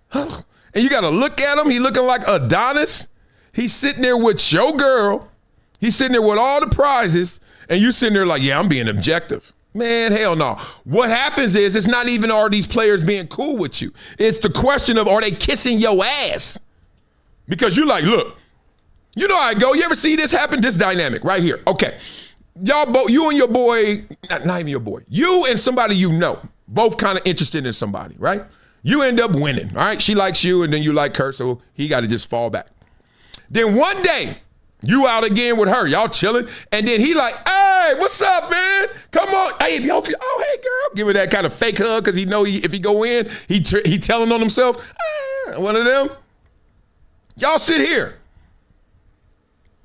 Huh. And you got to look at him. He looking like Adonis. He's sitting there with your girl. He's sitting there with all the prizes, and you sitting there like, yeah, I'm being objective. Man, hell no. What happens is it's not even are these players being cool with you. It's the question of are they kissing your ass? Because you're like, look, you know how I go. You ever see this happen? This dynamic right here. Okay. Y'all both, you and your boy, not even your boy, you and somebody you know, both kind of interested in somebody, right? You end up winning, all right? She likes you and then you like her, so he got to just fall back. Then one day, you out again with her, y'all chilling, and then he like, hey, what's up, man? Come on. Hey, yo, oh, hey, girl. Give her that kind of fake hug because he know if he go in, he telling on himself. One of them. Y'all sit here.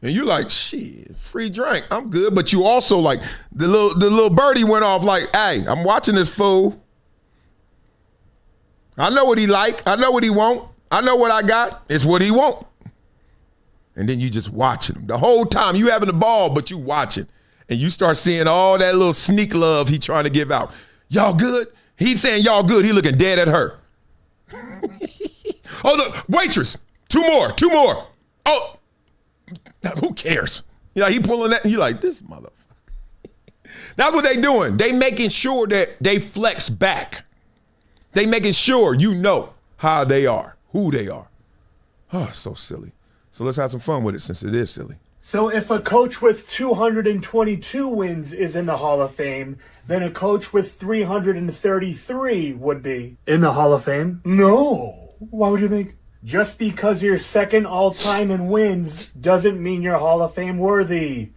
And you like, shit, free drink. I'm good. But you also like, the little birdie went off like, hey, I'm watching this fool. I know what he like. I know what he want. I know what I got. It's what he want. And then you just watching him. The whole time you having the ball, but you watching. And you start seeing all that little sneak love he trying to give out. Y'all good? He's saying y'all good. He looking dead at her. Oh, look, waitress. Two more. Oh, who cares? Yeah, he pulling that. You like, this motherfucker. That's what they doing. They making sure that they flex back. They making sure you know how they are, who they are. Oh, so silly. So let's have some fun with it since it is silly. So if a coach with 222 wins is in the Hall of Fame, then a coach with 333 would be in the Hall of Fame? No. Why would you think? Just because you're second all-time in wins doesn't mean you're Hall of Fame worthy.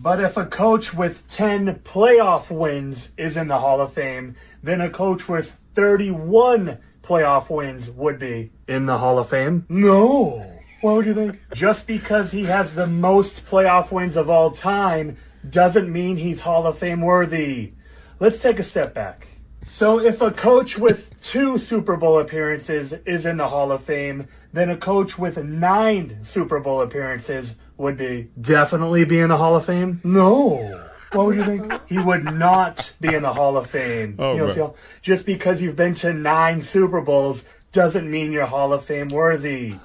But if a coach with 10 playoff wins is in the Hall of Fame, then a coach with 31 playoff wins would be in the Hall of Fame? No. What would you think? Just because he has the most playoff wins of all time doesn't mean he's Hall of Fame worthy. Let's take a step back. So if a coach with 2 Super Bowl appearances is in the Hall of Fame, then a coach with 9 Super Bowl appearances would definitely be in the Hall of Fame? No. What would you think? He would not be in the Hall of Fame. Oh, just because you've been to 9 Super Bowls doesn't mean you're Hall of Fame worthy.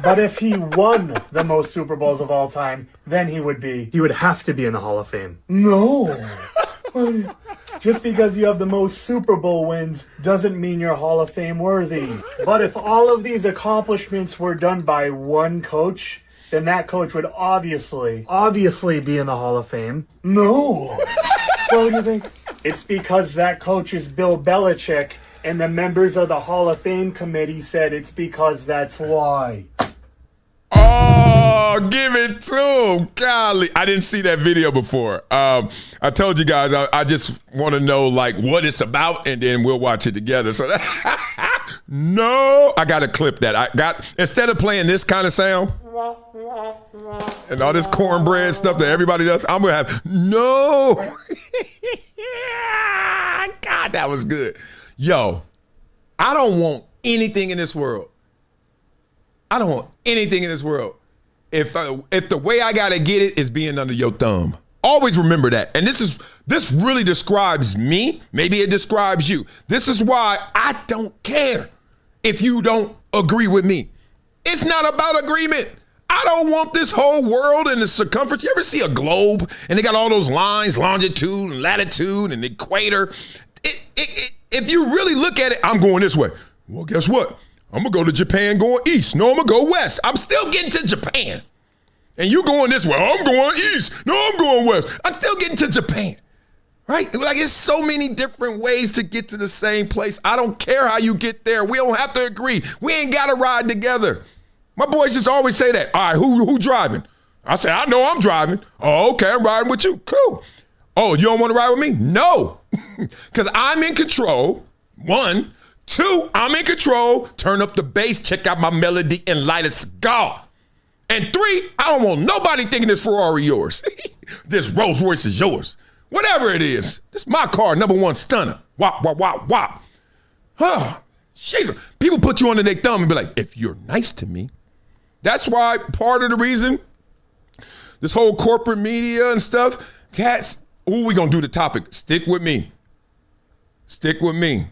But if he won the most Super Bowls of all time, then he would have to be in the Hall of Fame. No. Just because you have the most Super Bowl wins doesn't mean you're Hall of Fame worthy. But if all of these accomplishments were done by one coach, then that coach would obviously be in the Hall of Fame. No. What do you think? It's because that coach is Bill Belichick, and the members of the Hall of Fame committee said it's because that's why. Oh, give it to him. Golly. I didn't see that video before. I told you guys, I just want to know like what it's about, and then we'll watch it together. So no, I got to clip that. Instead of playing this kind of sound and all this cornbread stuff that everybody does, I'm going to have no. God, that was good. Yo, I don't want anything in this world. I don't want anything in this world if the way I gotta get it is being under your thumb. Always remember that. And this really describes me. Maybe it describes you. This is why I don't care if you don't agree with me. It's not about agreement. I don't want this whole world in the circumference. You ever see a globe and they got all those lines, longitude and latitude and equator? If you really look at it, I'm going this way. Well, guess what? I'm going to go to Japan going east. No, I'm going to go west. I'm still getting to Japan. And you going this way. I'm going east. No, I'm going west. I'm still getting to Japan. Right? Like, it's so many different ways to get to the same place. I don't care how you get there. We don't have to agree. We ain't got to ride together. My boys just always say that. All right, who driving? I say, I know I'm driving. Oh, okay, I'm riding with you. Cool. Oh, you don't want to ride with me? No. Because I'm in control. 1. 2, I'm in control. Turn up the bass, check out my melody, and light a cigar. And 3, I don't want nobody thinking this Ferrari yours. This Rolls Royce is yours. Whatever it is. This is my car, #1 stunner. Wop, wop, wop, wop. Jesus. People put you under their thumb and be like, if you're nice to me. That's why part of the reason this whole corporate media and stuff, cats, we gonna do the topic. Stick with me. Stick with me.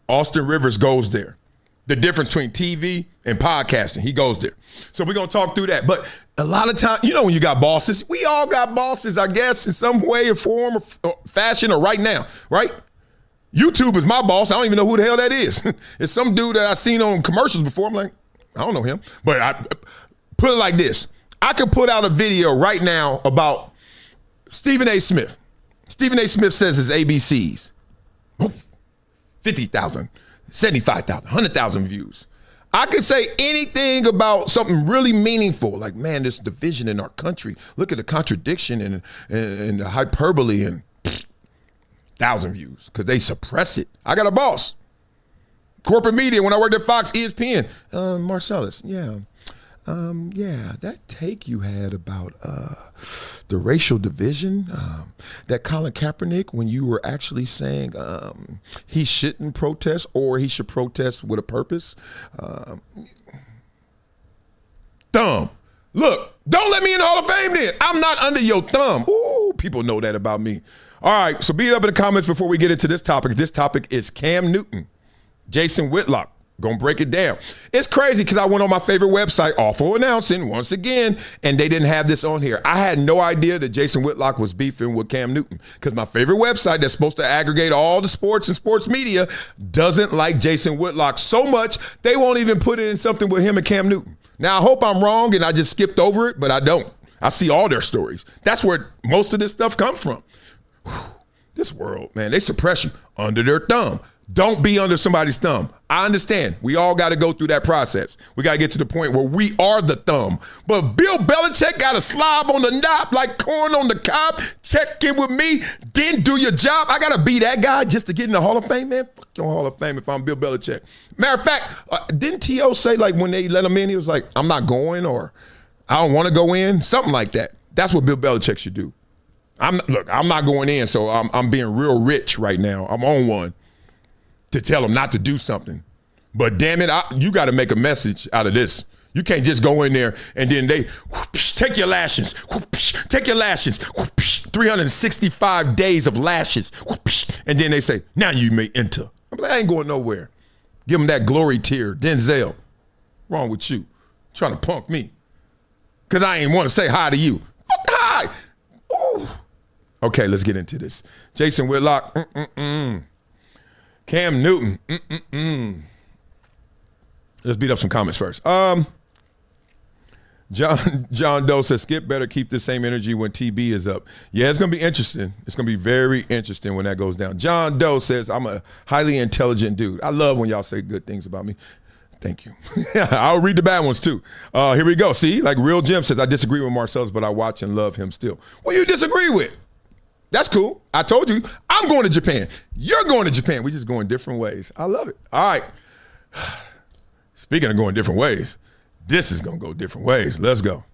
Austin Rivers goes there. The difference between TV and podcasting, he goes there. So we're gonna talk through that. But a lot of time, you know, when you got bosses, we all got bosses, I guess, in some way or form or fashion or right now, right? YouTube is my boss. I don't even know who the hell that is. It's some dude that I've seen on commercials before. I'm like, I don't know him. But I put it like this. I could put out a video right now about Stephen A. Smith. Stephen A. Smith says his ABCs. 50,000, 75,000, 100,000 views. I could say anything about something really meaningful, like, man, this division in our country. Look at the contradiction and the hyperbole and 1,000 views because they suppress it. I got a boss. Corporate media, when I worked at Fox, ESPN. Marcellus, that take you had about the racial division, that Colin Kaepernick, when you were actually saying he shouldn't protest or he should protest with a purpose. Thumb. Look, don't let me in the Hall of Fame then. I'm not under your thumb. Ooh, people know that about me. All right, so beat it up in the comments before we get into this topic. This topic is Cam Newton, Jason Whitlock. Gonna break it down. It's crazy because I went on my favorite website, Awful Announcing, once again, and they didn't have this on here. I had no idea that Jason Whitlock was beefing with Cam Newton because my favorite website that's supposed to aggregate all the sports and sports media doesn't like Jason Whitlock so much they won't even put it in something with him and Cam Newton. Now, I hope I'm wrong and I just skipped over it, but I don't. I see all their stories. That's where most of this stuff comes from. Whew. This world, man, they suppress you under their thumb. Don't be under somebody's thumb. I understand. We all got to go through that process. We got to get to the point where we are the thumb. But Bill Belichick got a slob on the knob like corn on the cob. Check in with me. Didn't do your job. I got to be that guy just to get in the Hall of Fame, man? Fuck your Hall of Fame if I'm Bill Belichick. Matter of fact, didn't T.O. say, like, when they let him in, he was like, I'm not going, or I don't want to go in? Something like that. That's what Bill Belichick should do. I'm not going in, so I'm being real rich right now. I'm on one to tell them not to do something. But damn it, you got to make a message out of this. You can't just go in there and then they take your lashes, take your lashes, 365 days of lashes, and then they say, now you may enter. I'm like, I ain't going nowhere. Give them that glory tier, Denzel. Wrong with you? Trying to punk me. Because I ain't want to say hi to you. Fuck hi. Ooh. Okay, let's get into this. Jason Whitlock, Cam Newton, Let's beat up some comments first. John Doe says, Skip better keep the same energy when TB is up. Yeah, it's going to be interesting. It's going to be very interesting when that goes down. John Doe says, I'm a highly intelligent dude. I love when y'all say good things about me. Thank you. I'll read the bad ones too. Here we go. See, like Real Jim says, I disagree with Marcellus, but I watch and love him still. What you disagree with? That's cool. I told you, I'm going to Japan. You're going to Japan. We just going different ways. I love it. All right. Speaking of going different ways, this is going to go different ways. Let's go.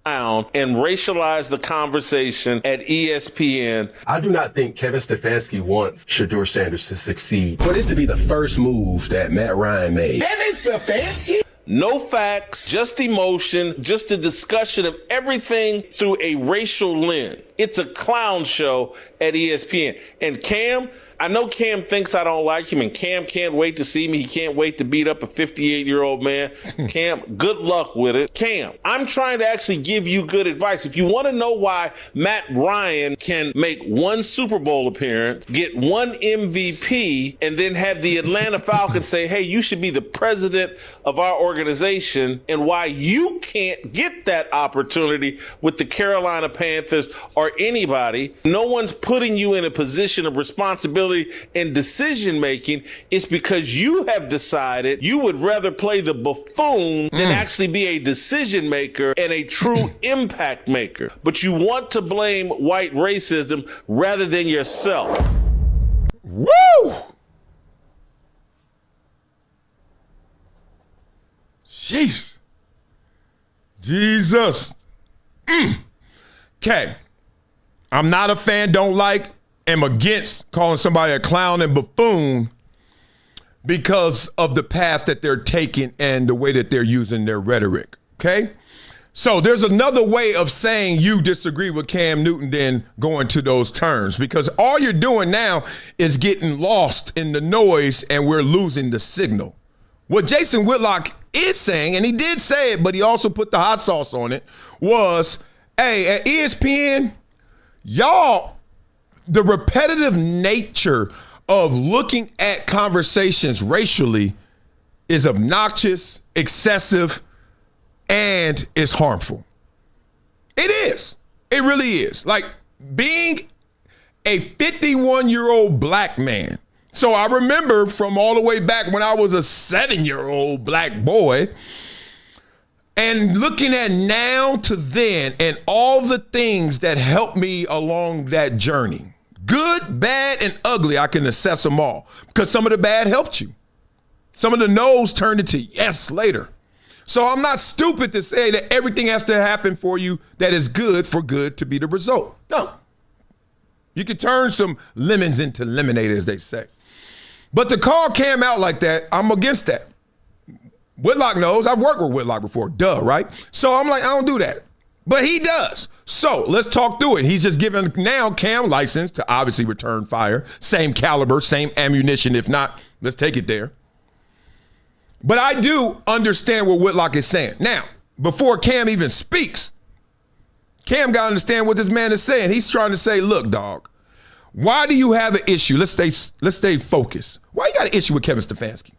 And racialize the conversation at ESPN. I do not think Kevin Stefanski wants Shedeur Sanders to succeed. For this to be the first move that Matt Ryan made. Kevin Stefanski? No facts, just emotion, just a discussion of everything through a racial lens. It's a clown show at ESPN. And Cam, I know Cam thinks I don't like him, and Cam can't wait to see me. He can't wait to beat up a 58-year-old man. Cam, good luck with it. Cam, I'm trying to actually give you good advice. If you want to know why Matt Ryan can make one Super Bowl appearance, get one MVP, and then have the Atlanta Falcons say, hey, you should be the president of our organization, and why you can't get that opportunity with the Carolina Panthers or anybody, no one's putting you in a position of responsibility and decision making, it's because you have decided you would rather play the buffoon than actually be a decision maker and a true impact maker. But you want to blame white racism rather than yourself. Woo! Jeez. Jesus. Okay. I'm not a fan, don't like, am against calling somebody a clown and buffoon because of the path that they're taking and the way that they're using their rhetoric, okay? So there's another way of saying you disagree with Cam Newton than going to those terms, because all you're doing now is getting lost in the noise and we're losing the signal. What Jason Whitlock is saying, and he did say it, but he also put the hot sauce on it, was, hey, at ESPN, y'all, the repetitive nature of looking at conversations racially is obnoxious, excessive, and is harmful. It is. It really is. Like being a 51-year-old black man. So I remember from all the way back when I was a 7-year-old black boy, and looking at now to then and all the things that helped me along that journey. Good, bad, and ugly, I can assess them all because some of the bad helped you. Some of the no's turned into yes later. So I'm not stupid to say that everything has to happen for you that is good for good to be the result. No. You can turn some lemons into lemonade, as they say. But to call Cam out like that, I'm against that. Whitlock knows. I've worked with Whitlock before. Duh, right? So I'm like, I don't do that. But he does. So let's talk through it. He's just given now Cam license to obviously return fire. Same caliber, same ammunition. If not, let's take it there. But I do understand what Whitlock is saying. Now, before Cam even speaks, Cam got to understand what this man is saying. He's trying to say, look, dog, why do you have an issue? Let's stay focused. Why you got an issue with Kevin Stefanski?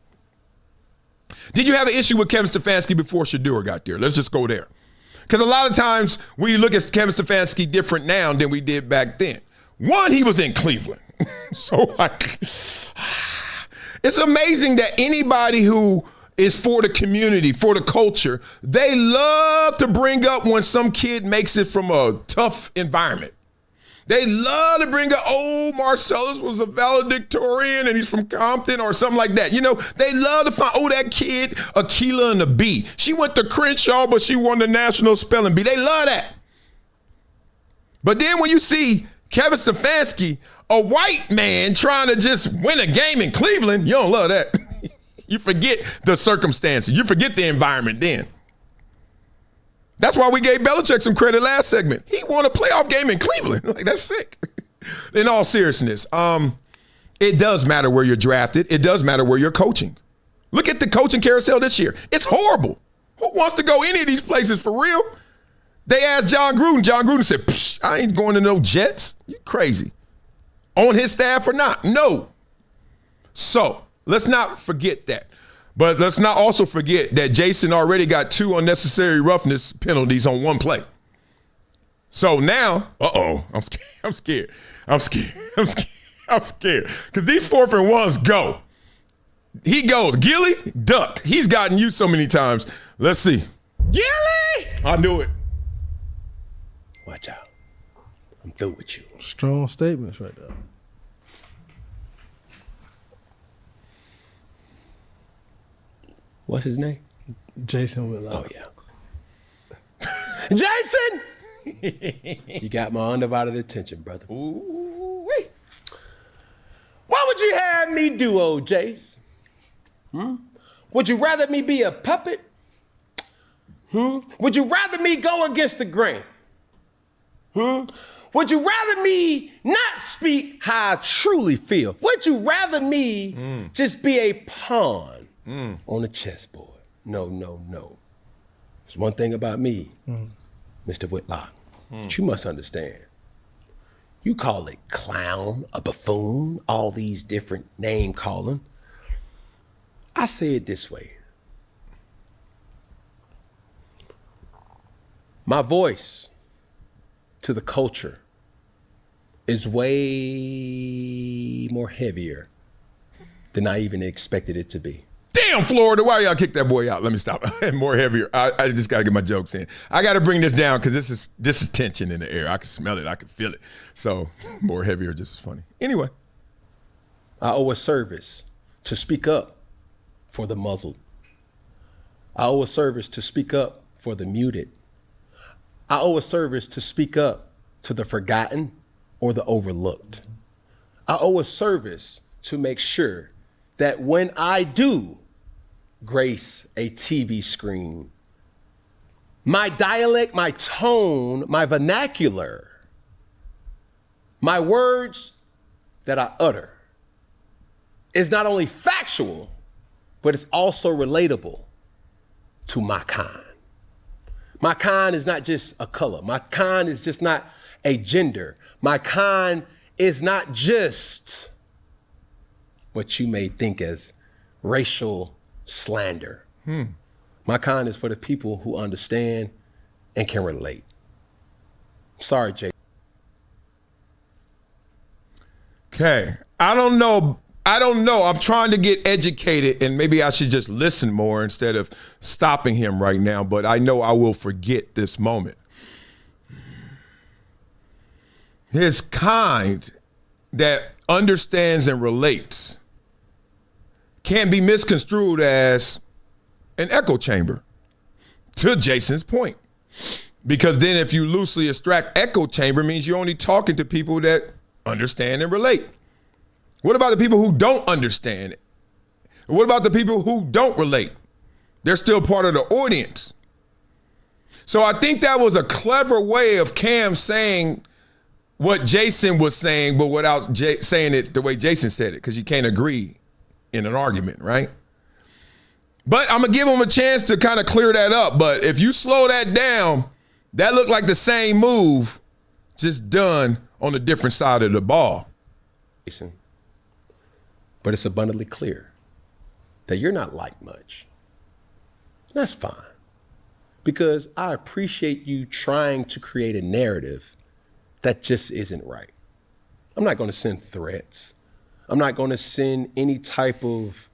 Did you have an issue with Kevin Stefanski before Shedeur got there? Let's just go there. Because a lot of times we look at Kevin Stefanski different now than we did back then. One, he was in Cleveland. It's amazing that anybody who is for the community, for the culture, they love to bring up when some kid makes it from a tough environment. They love to bring up, oh, Marcellus was a valedictorian and he's from Compton or something like that. You know, they love to find, oh, that kid, Akilah and the B. She went to Crenshaw, but she won the national spelling bee. They love that. But then when you see Kevin Stefanski, a white man trying to just win a game in Cleveland, you don't love that. You forget the circumstances. You forget the environment then. That's why we gave Belichick some credit last segment. He won a playoff game in Cleveland. Like, that's sick. In all seriousness, it does matter where you're drafted. It does matter where you're coaching. Look at the coaching carousel this year. It's horrible. Who wants to go any of these places for real? They asked John Gruden. John Gruden said, psh, I ain't going to no Jets. You crazy. On his staff or not? No. So let's not forget that. But let's not also forget that Jason already got 2 unnecessary roughness penalties on one play. So now, I'm scared. Because these 4th and 1s go. He goes, Gilly, duck. He's gotten you so many times. Let's see. Gilly! I knew it. Watch out. I'm through with you. Strong statements right there. What's his name? Jason Whitlock. Oh, yeah. Jason! You got my undivided attention, brother. Ooh-wee. What would you have me do, old Jace? Would you rather me be a puppet? Would you rather me go against the grain? Would Would you rather me not speak how I truly feel? Would you rather me just be a pawn on a chessboard? No. There's one thing about me, Mr. Whitlock, that you must understand. You call it clown, a buffoon, all these different name calling. I say it this way. My voice to the culture is way more heavier than I even expected it to be. Damn, Florida, why y'all kick that boy out? Let me stop. More heavier. I just got to get my jokes in. I got to bring this down because this is tension in the air. I can smell it. I can feel it. So more heavier just as funny. Anyway. I owe a service to speak up for the muzzled. I owe a service to speak up for the muted. I owe a service to speak up to the forgotten or the overlooked. I owe a service to make sure that when I do grace a TV screen, my dialect, my tone, my vernacular, my words that I utter is not only factual, but it's also relatable to my kind. My kind is not just a color. My kind is just not a gender. My kind is not just what you may think as racial slander. My kind is for the people who understand and can relate. Sorry, Jay. Okay. I don't know. I'm trying to get educated, and maybe I should just listen more instead of stopping him right now, but I know I will forget this moment. His kind that understands and relates can be misconstrued as an echo chamber, to Jason's point. Because then if you loosely extract echo chamber, means you're only talking to people that understand and relate. What about the people who don't understand it? What about the people who don't relate? They're still part of the audience. So I think that was a clever way of Cam saying what Jason was saying, but without saying it the way Jason said it, because you can't agree in an argument, right? But I'm going to give him a chance to kind of clear that up. But if you slow that down, that looked like the same move, just done on a different side of the ball. Jason. But it's abundantly clear that you're not liked much. That's fine. Because I appreciate you trying to create a narrative that just isn't right. I'm not going to send threats. I'm not going to send any type of,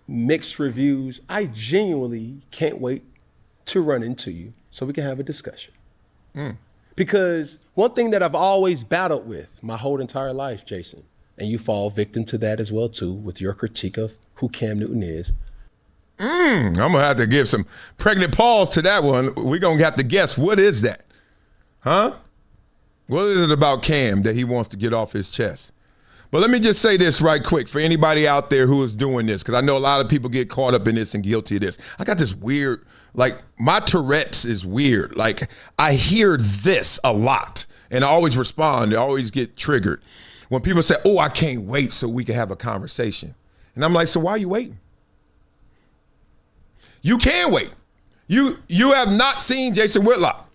mixed reviews. I genuinely can't wait to run into you so we can have a discussion. Because one thing that I've always battled with my whole entire life, Jason, and you fall victim to that as well, too, with your critique of who Cam Newton is. I'm going to have to give some pregnant pause to that one. We're going to have to guess, what is that? Huh? What is it about Cam that he wants to get off his chest? But let me just say this right quick for anybody out there who is doing this, because I know a lot of people get caught up in this and guilty of this. I got this weird, my Tourette's is weird. I hear this a lot, and I always respond. I always get triggered. When people say, I can't wait so we can have a conversation. And I'm like, so why are you waiting? You can wait. You have not seen Jason Whitlock.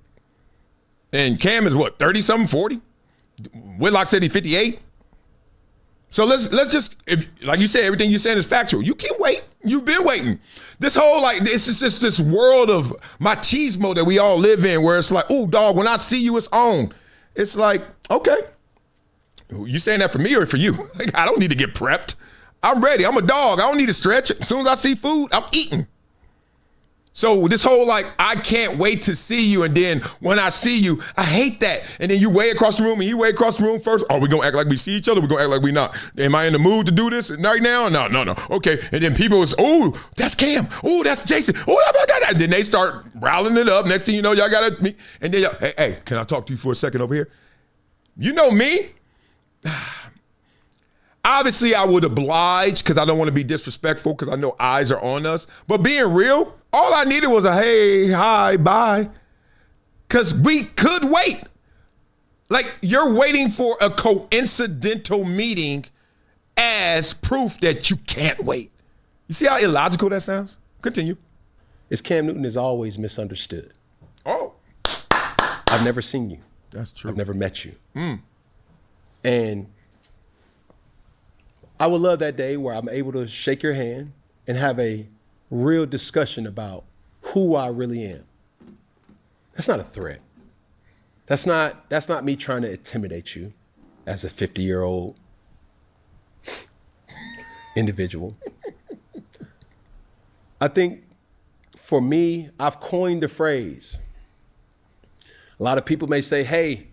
And Cam is what, 30-something, 40? Whitlock said he's 58. So let's just, like you said, everything you're saying is factual. You can wait. You've been waiting. This whole, this is just this world of machismo that we all live in where it's like, dog, when I see you, it's on. It's like, okay. You saying that for me or for you? I don't need to get prepped. I'm ready. I'm a dog. I don't need to stretch. As soon as I see food, I'm eating. So this whole I can't wait to see you, and then when I see you, I hate that. And then you way across the room and he way across the room first. Are we going to act like we see each other? We're going to act like we not. Am I in the mood to do this right now? No. Okay. And then people was, that's Cam. That's Jason. And then they start riling it up. Next thing you know, y'all got to meet. And then hey, can I talk to you for a second over here? You know me. Obviously, I would oblige because I don't want to be disrespectful because I know eyes are on us. But being real, all I needed was a hey, hi, bye. Because we could wait. Like, you're waiting for a coincidental meeting as proof that you can't wait. You see how illogical that sounds? Continue. Is Cam Newton is always misunderstood. Oh. I've never seen you. That's true. I've never met you. And I would love that day where I'm able to shake your hand and have a real discussion about who I really am. That's not a threat. That's not me trying to intimidate you as a 50-year-old individual. I think for me, I've coined the phrase. A lot of people may say, hey,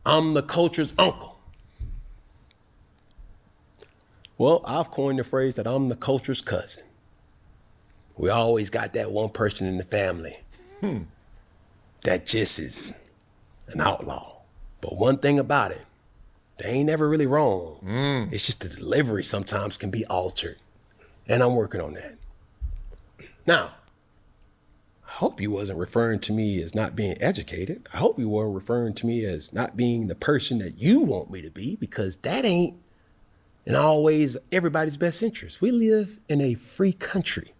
I'm the culture's uncle. Well, I've coined the phrase that I'm the culture's cousin. We always got that one person in the family that just is an outlaw. But one thing about it, they ain't never really wrong. It's just the delivery sometimes can be altered. And I'm working on that. Now, I hope you wasn't referring to me as not being educated. I hope you weren't referring to me as not being the person that you want me to be, because that ain't in always everybody's best interest. We live in a free country.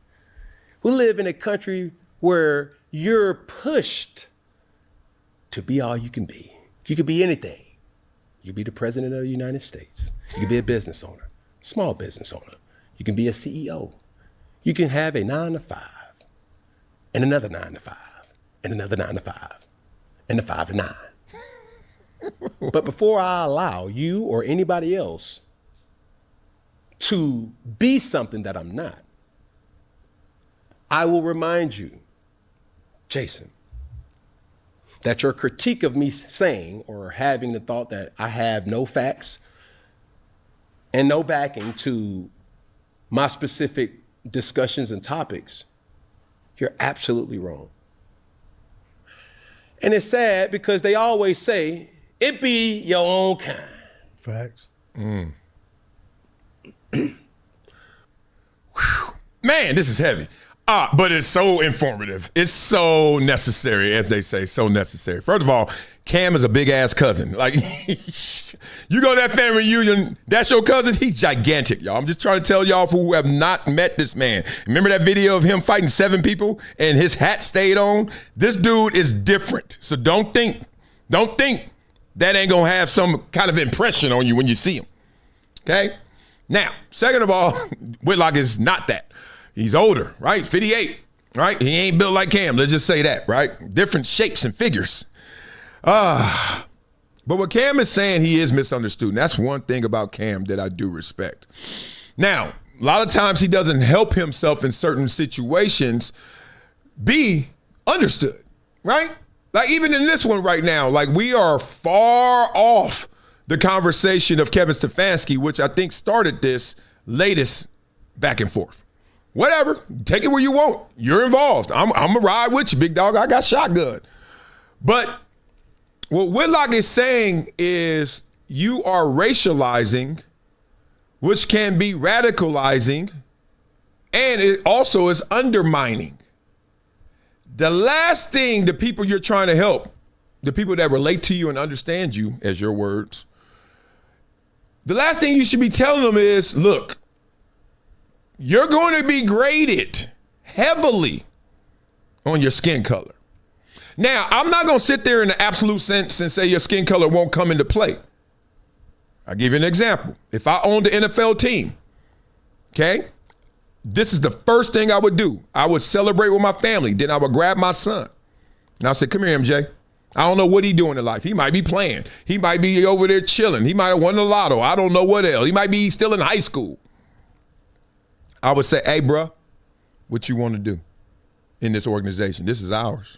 We live in a country where you're pushed to be all you can be. You could be anything. You could be the president of the United States. You could be a business owner, small business owner. You can be a CEO. You can have a 9-to-5 and another 9-to-5 and another 9-to-5 and a 5-to-9. But before I allow you or anybody else to be something that I'm not, I will remind you, Jason, that your critique of me saying or having the thought that I have no facts and no backing to my specific discussions and topics, you're absolutely wrong. And it's sad because they always say, it be your own kind. Facts. Man, this is heavy. But it's so informative. It's so necessary, as they say, so necessary. First of all, Cam is a big-ass cousin. Like, you go to that family reunion, that's your cousin? He's gigantic, y'all. I'm just trying to tell y'all who have not met this man. Remember that video of him fighting 7 people and his hat stayed on? This dude is different. So don't think that ain't going to have some kind of impression on you when you see him. Okay? Now, second of all, Whitlock is not that. He's older, right? 58, right? He ain't built like Cam. Let's just say that, right? Different shapes and figures. But what Cam is saying, he is misunderstood. And that's one thing about Cam that I do respect. Now, a lot of times he doesn't help himself in certain situations be understood, right? Like even in this one right now, like we are far off the conversation of Kevin Stefanski, which I think started this latest back and forth. Whatever, take it where you want. You're involved. I'm gonna ride with you, big dog. I got shotgun. But what Whitlock is saying is you are racializing, which can be radicalizing, and it also is undermining. The last thing the people you're trying to help, the people that relate to you and understand you, as your words, the last thing you should be telling them is, look, you're going to be graded heavily on your skin color. Now, I'm not going to sit there in the absolute sense and say your skin color won't come into play. I'll give you an example. If I owned the NFL team, okay, this is the first thing I would do. I would celebrate with my family. Then I would grab my son. And I'll say, come here, MJ. I don't know what he's doing in life. He might be playing. He might be over there chilling. He might have won the lotto. I don't know what else. He might be still in high school. I would say, hey, bro, what you want to do in this organization? This is ours.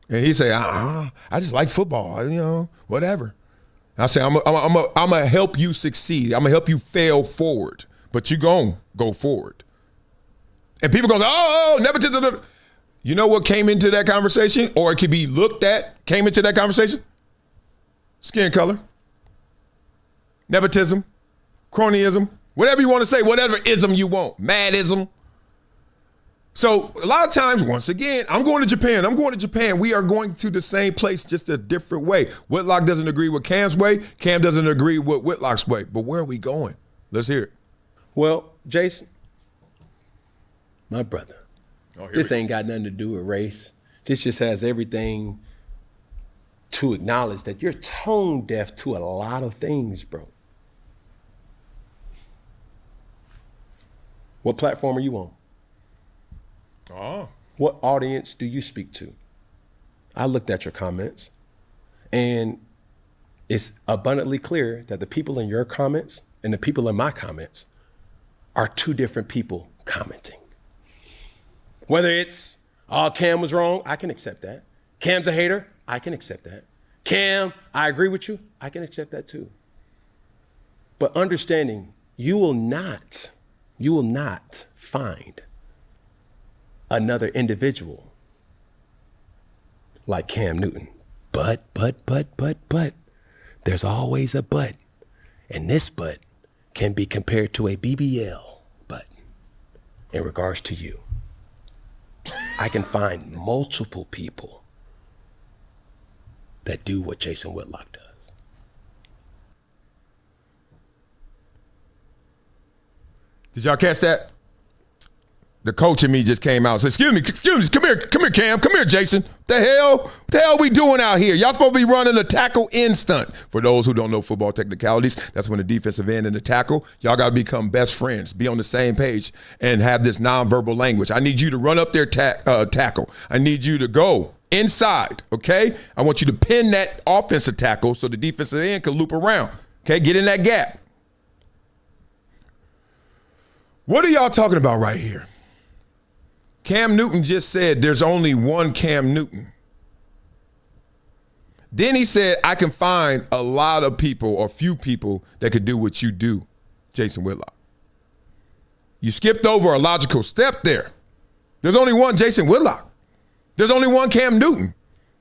And he'd say, I just like football, whatever. I say, I'm going to help you succeed. I'm going to help you fail forward, but you're going to go forward. And people go, oh, nepotism. You know what came into that conversation, or it could be looked at, came into that conversation? Skin color, nepotism, cronyism, whatever you want to say, whatever ism you want, madism. So a lot of times, once again, I'm going to Japan. We are going to the same place, just a different way. Whitlock doesn't agree with Cam's way. Cam doesn't agree with Whitlock's way. But where are we going? Let's hear it. Well, Jason, my brother, this ain't got nothing to do with race. This just has everything to acknowledge that you're tone deaf to a lot of things, bro. What platform are you on? Oh. What audience do you speak to? I looked at your comments, and it's abundantly clear that the people in your comments and the people in my comments are two different people commenting. Whether it's, oh, Cam was wrong, I can accept that. Cam's a hater, I can accept that. Cam, I agree with you, I can accept that too. But understanding, you will not find another individual like Cam Newton. But, there's always a but. And this but can be compared to a BBL but in regards to you. I can find multiple people that do what Jason Whitlock does. Did y'all catch that? The coach in me just came out and said, excuse me, come here, Cam, come here, Jason. What the hell we doing out here? Y'all supposed to be running a tackle in stunt. For those who don't know football technicalities, that's when the defensive end and the tackle, y'all got to become best friends, be on the same page, and have this nonverbal language. I need you to run up their tackle. I need you to go inside, okay? I want you to pin that offensive tackle so the defensive end can loop around, okay? Get in that gap. What are y'all talking about right here? Cam Newton just said there's only one Cam Newton. Then he said, I can find a lot of people or few people that could do what you do, Jason Whitlock. You skipped over a logical step there. There's only one Jason Whitlock. There's only one Cam Newton.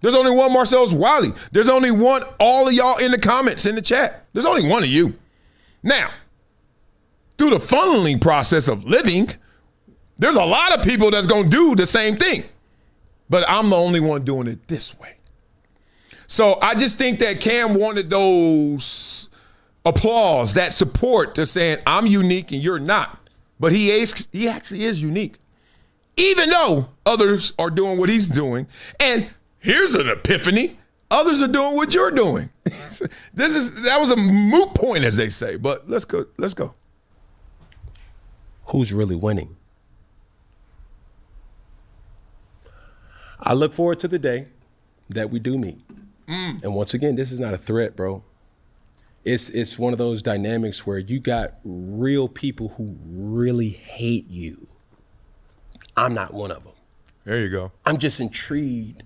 There's only one Marcellus Wiley. There's only one, all of y'all in the comments, in the chat. There's only one of you. Now, through the funneling process of living, there's a lot of people that's going to do the same thing, but I'm the only one doing it this way. So I just think that Cam wanted those applause, that support to saying I'm unique and you're not, but he actually is unique, even though others are doing what he's doing. And here's an epiphany. Others are doing what you're doing. That was a moot point, as they say, but let's go. Who's really winning? I look forward to the day that we do meet. And once again, this is not a threat, bro. It's one of those dynamics where you got real people who really hate you. I'm not one of them. There you go. I'm just intrigued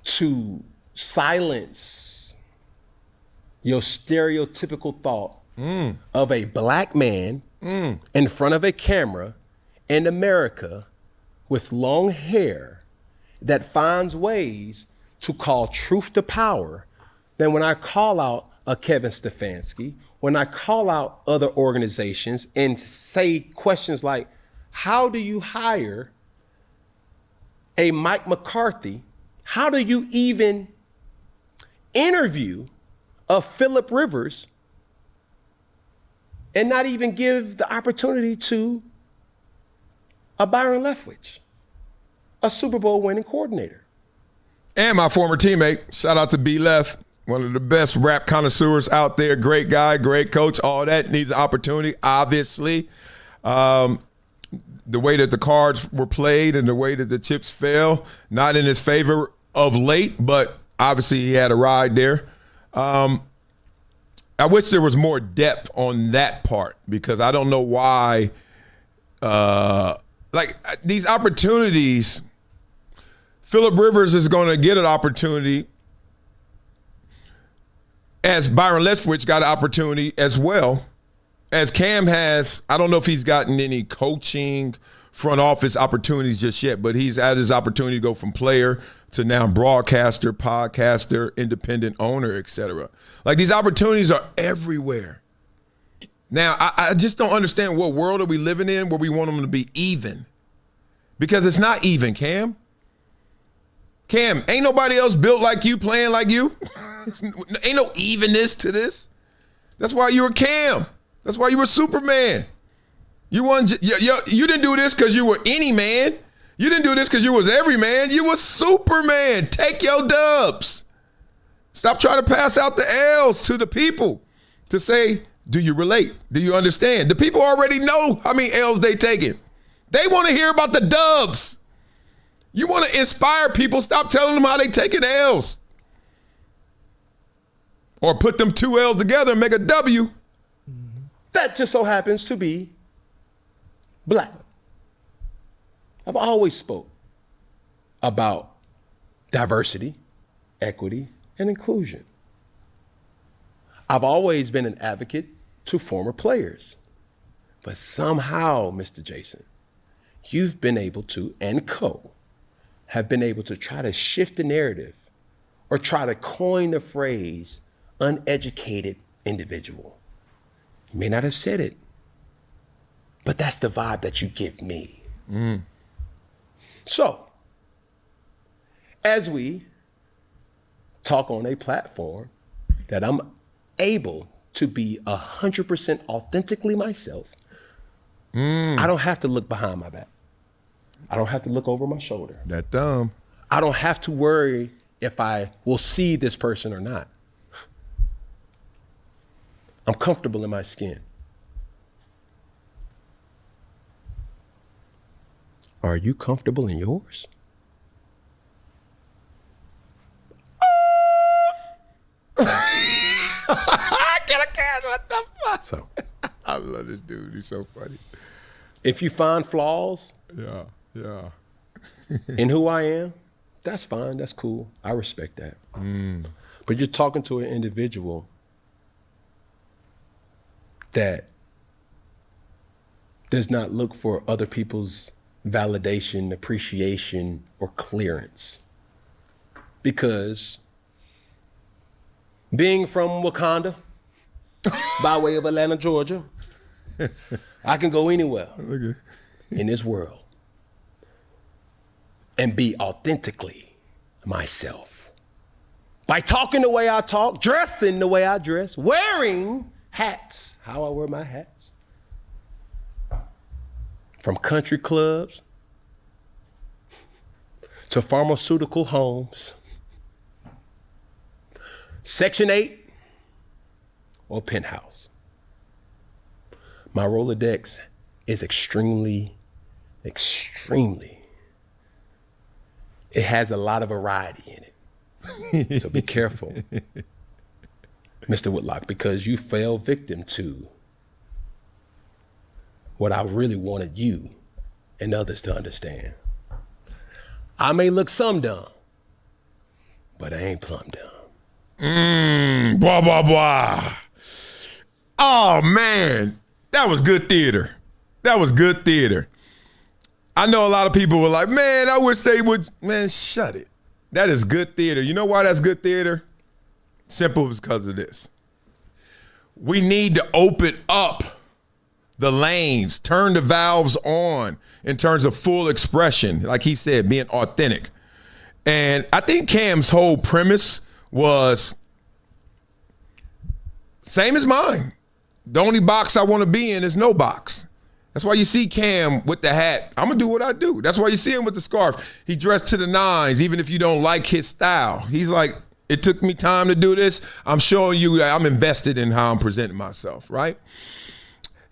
to silence your stereotypical thought of a black man in front of a camera in America with long hair that finds ways to call truth to power. Then when I call out a Kevin Stefanski, when I call out other organizations and say questions like, how do you hire a Mike McCarthy? How do you even interview a Phillip Rivers and not even give the opportunity to a Byron Leftwich, a Super Bowl winning coordinator? And my former teammate, shout out to B Left, one of the best rap connoisseurs out there. Great guy, great coach, all that. Needs an opportunity, obviously. The way that the cards were played and the way that the chips fell, not in his favor of late, but obviously he had a ride there. I wish there was more depth on that part, because I don't know why these opportunities, Phillip Rivers is going to get an opportunity, as Byron Leftwich got an opportunity as well, as Cam has. I don't know if he's gotten any coaching, front office opportunities just yet, but he's had his opportunity to go from player to now broadcaster, podcaster, independent owner, etc. Like, these opportunities are everywhere. Now, I just don't understand what world are we living in where we want them to be even. Because it's not even, Cam. Cam, ain't nobody else built like you, playing like you. Ain't no evenness to this. That's why you were Cam. That's why you were Superman. You didn't do this because you were any man. You didn't do this because you was every man. You was Superman. Take your dubs. Stop trying to pass out the L's to the people to say, do you relate? Do you understand? The people already know how many L's they taking. They want to hear about the dubs. You want to inspire people. Stop telling them how they taking L's. Or put them 2 L's together and make a W. That just so happens to be black. I've always spoke about diversity, equity, and inclusion. I've always been an advocate to former players. But somehow, Mr. Jason, you've been able to, and have been able to try to shift the narrative or try to coin the phrase uneducated individual. You may not have said it, but that's the vibe that you give me. So, as we talk on a platform that I'm able to be 100% authentically myself, I don't have to look behind my back. I don't have to look over my shoulder. That dumb. I don't have to worry if I will see this person or not. I'm comfortable in my skin. Are you comfortable in yours? What the fuck? So, I love this dude. He's so funny. If you find flaws Yeah. in who I am, that's fine. That's cool. I respect that. But you're talking to an individual that does not look for other people's validation, appreciation, or clearance. Because being from Wakanda, by way of Atlanta, Georgia, I can go anywhere in this world and be authentically myself. By talking the way I talk, dressing the way I dress, wearing hats, how I wear my hats. From country clubs to pharmaceutical homes, Section 8 or penthouse. My Rolodex is extremely, it has a lot of variety in it. So be careful, Mr. Whitlock, because you fell victim to what I really wanted you and others to understand. I may look some dumb, but I ain't plumb dumb. Blah, blah, blah. Oh, man. That was good theater. That was good theater. I know a lot of people were like, man, I wish they would. Man, shut it. That is good theater. You know why that's good theater? Simple, because of this. We need to open up the lanes, turn the valves on in terms of full expression. Like he said, being authentic. And I think Cam's whole premise was same as mine. The only box I want to be in is no box. That's why you see Cam with the hat. I'm going to do what I do. That's why you see him with the scarf. He dressed to the nines, even if you don't like his style. He's like, it took me time to do this. I'm showing you that I'm invested in how I'm presenting myself, right?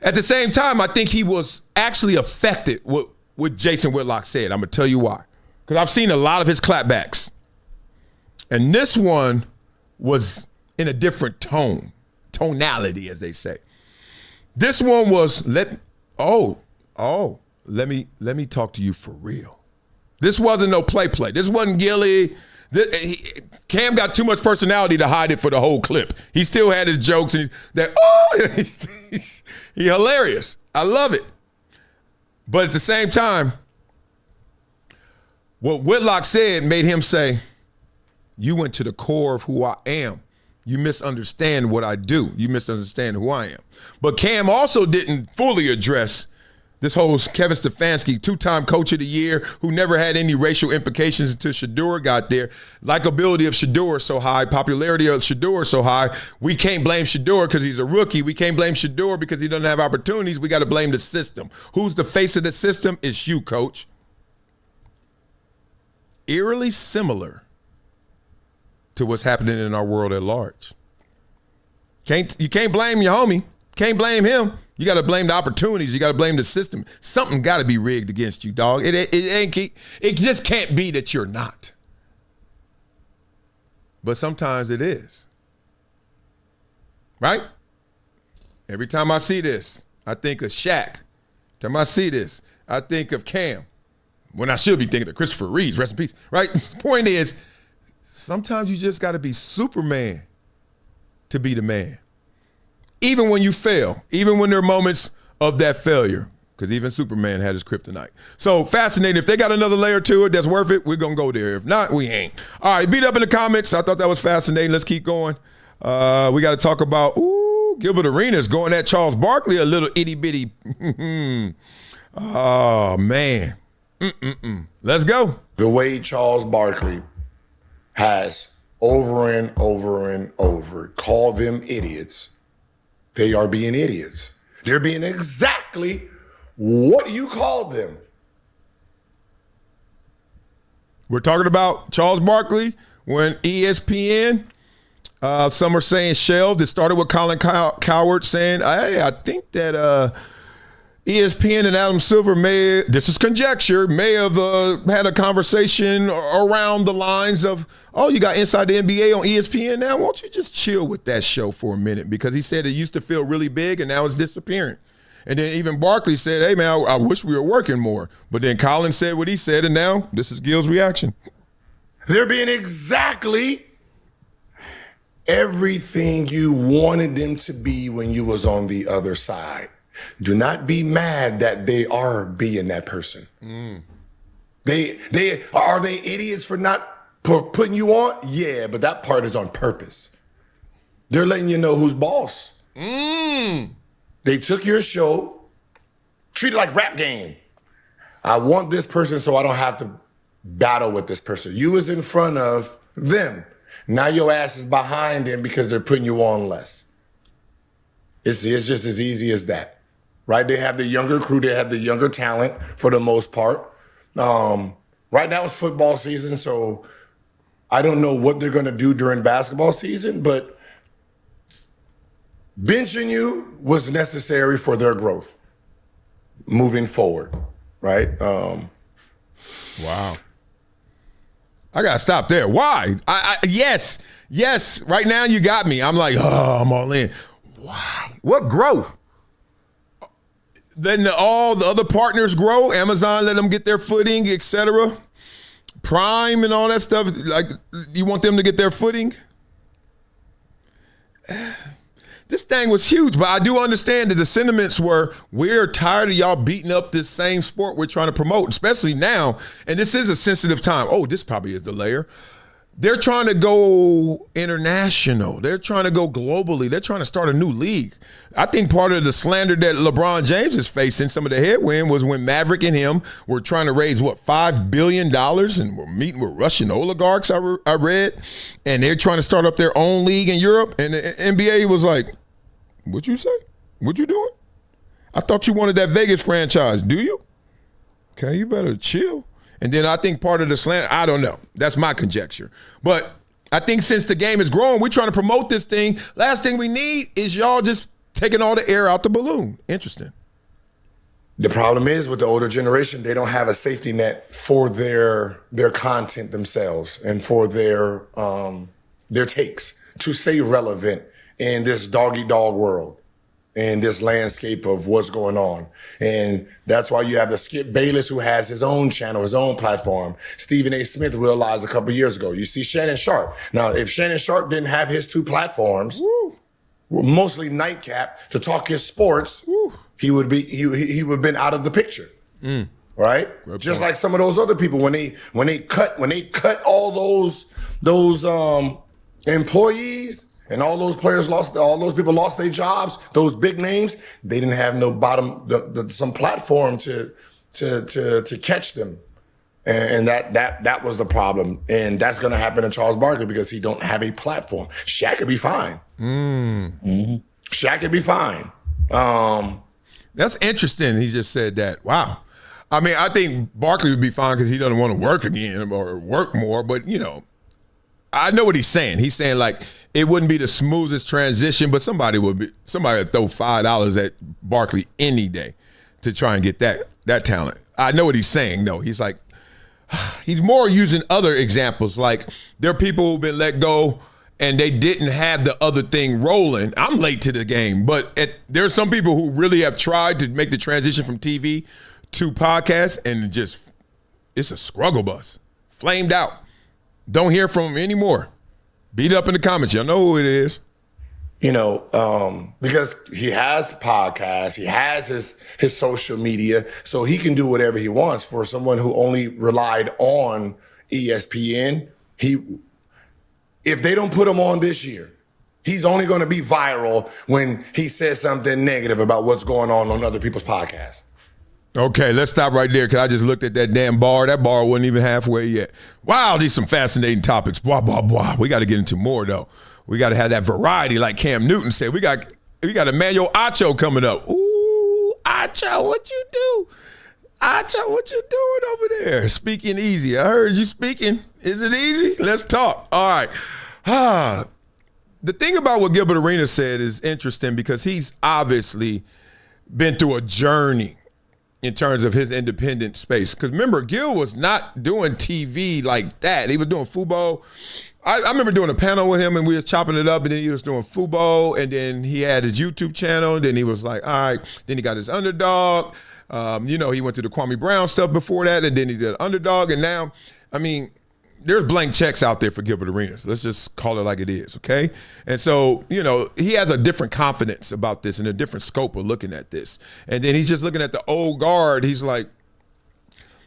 At the same time, I think he was actually affected with what Jason Whitlock said. I'm going to tell you why. Because I've seen a lot of his clapbacks. And this one was in a different tonality, as they say. This one was, let me talk to you for real. This wasn't no play. This wasn't Gilly. Cam got too much personality to hide it for the whole clip. He still had his jokes and he's hilarious. I love it. But at the same time, what Whitlock said made him say, you went to the core of who I am. You misunderstand what I do. You misunderstand who I am. But Cam also didn't fully address This whole Kevin Stefanski, 2-time coach of the year, who never had any racial implications until Shador got there. Likability of Shador is so high, popularity of Shador is so high. We can't blame Shador because he's a rookie. We can't blame Shador because he doesn't have opportunities. We got to blame the system. Who's the face of the system? It's you, coach. Eerily similar to what's happening in our world at large. You can't blame your homie. Can't blame him. You got to blame the opportunities. You got to blame the system. Something got to be rigged against you, dog. It just can't be that you're not. But sometimes it is. Right? Every time I see this, I think of Shaq. Every time I see this, I think of Cam. When I should be thinking of Christopher Reeves, rest in peace. Right? The point is, sometimes you just got to be Superman to be the man. Even when you fail, even when there are moments of that failure, because even Superman had his kryptonite. So fascinating. If they got another layer to it that's worth it, we're going to go there. If not, we ain't. All right, beat up in the comments. I thought that was fascinating. Let's keep going. We got to talk about, Gilbert Arenas going at Charles Barkley a little itty-bitty. Oh, man. Let's go. The way Charles Barkley has over and over and over called them idiots, they are being idiots. They're being exactly what you called them. We're talking about Charles Barkley when ESPN, some are saying shelved. It started with Colin Cowherd saying, hey, I think that ESPN and Adam Silver this is conjecture, may have had a conversation around the lines of, oh, you got Inside the NBA on ESPN now? Won't you just chill with that show for a minute? Because he said it used to feel really big and now it's disappearing. And then even Barkley said, hey, man, I wish we were working more. But then Colin said what he said, and now this is Gil's reaction. They're being exactly everything you wanted them to be when you was on the other side. Do not be mad that they are being that person. They are they idiots for not putting you on? Yeah, but that part is on purpose. They're letting you know who's boss. They took your show, treat it like rap game. I want this person so I don't have to battle with this person. You was in front of them. Now your ass is behind them because they're putting you on less. It's just as easy as that. Right? They have the younger crew. They have the younger talent for the most part. Right now it's football season, so I don't know what they're going to do during basketball season, but benching you was necessary for their growth moving forward, right? Wow. I got to stop there. Why? Yes. Right now you got me. I'm like, I'm all in. Why? What growth? Then all the other partners grow. Amazon let them get their footing, etc. Prime and all that stuff. Like, you want them to get their footing? This thing was huge, but I do understand that the sentiments were, we're tired of y'all beating up this same sport we're trying to promote, especially now. And this is a sensitive time. Oh, this probably is the layer. They're trying to go international. They're trying to go globally. They're trying to start a new league. I think part of the slander that LeBron James is facing, some of the headwind, was when Maverick and him were trying to raise, $5 billion, and we're meeting with Russian oligarchs, I read, and they're trying to start up their own league in Europe, and the NBA was like, what you say? What you doing? I thought you wanted that Vegas franchise. Do you? Okay, you better chill. And then I think part of the slant, I don't know. That's my conjecture. But I think since the game is growing, we're trying to promote this thing. Last thing we need is y'all just taking all the air out the balloon. Interesting. The problem is with the older generation, they don't have a safety net for their content themselves and for their takes to stay relevant in this dog-eat-dog world. In this landscape of what's going on. And that's why you have the Skip Bayless, who has his own channel, his own platform. Stephen A. Smith realized a couple years ago. You see Shannon Sharp. Now, if Shannon Sharp didn't have his two platforms, mostly Nightcap, to talk his sports, he would have been out of the picture. Right? Just like some of those other people, when they cut all those employees, And all those people lost their jobs, those big names, they didn't have no some platform to catch them. And that was the problem. And that's going to happen to Charles Barkley because he don't have a platform. Shaq could be fine. Shaq could be fine. That's interesting. He just said that. Wow. I mean, I think Barkley would be fine because he doesn't want to work again or work more. But, you know, I know what he's saying. He's saying, like, it wouldn't be the smoothest transition, but somebody would throw $5 at Barkley any day to try and get that talent. I know what he's saying, though. He's like, he's more using other examples. Like, there are people who've been let go and they didn't have the other thing rolling. I'm late to the game, but there are some people who really have tried to make the transition from TV to podcast, and it's a struggle bus. Flamed out. Don't hear from him anymore. Beat up in the comments. Y'all know who it is. You know, because he has podcasts, he has his social media, so he can do whatever he wants. For someone who only relied on ESPN, if they don't put him on this year, he's only going to be viral when he says something negative about what's going on other people's podcasts. Okay, let's stop right there because I just looked at that damn bar. That bar wasn't even halfway yet. Wow, these some fascinating topics. Blah, blah, blah. We got to get into more, though. We got to have that variety like Cam Newton said. We got Emmanuel Acho coming up. Ooh, Acho, what you do? Acho, what you doing over there? Speaking easy. I heard you speaking. Is it easy? Let's talk. All right. The thing about what Gilbert Arenas said is interesting because he's obviously been through a journey in terms of his independent space. Because remember, Gil was not doing TV like that. He was doing football. I remember doing a panel with him and we was chopping it up, and then he was doing football, and then he had his YouTube channel, and then he was like, all right, then he got his Underdog. You know, he went to the Kwame Brown stuff before that, and then he did Underdog, and now, I mean, there's blank checks out there for Gilbert Arenas. Let's just call it like it is, okay? And so, you know, he has a different confidence about this and a different scope of looking at this. And then he's just looking at the old guard. He's like,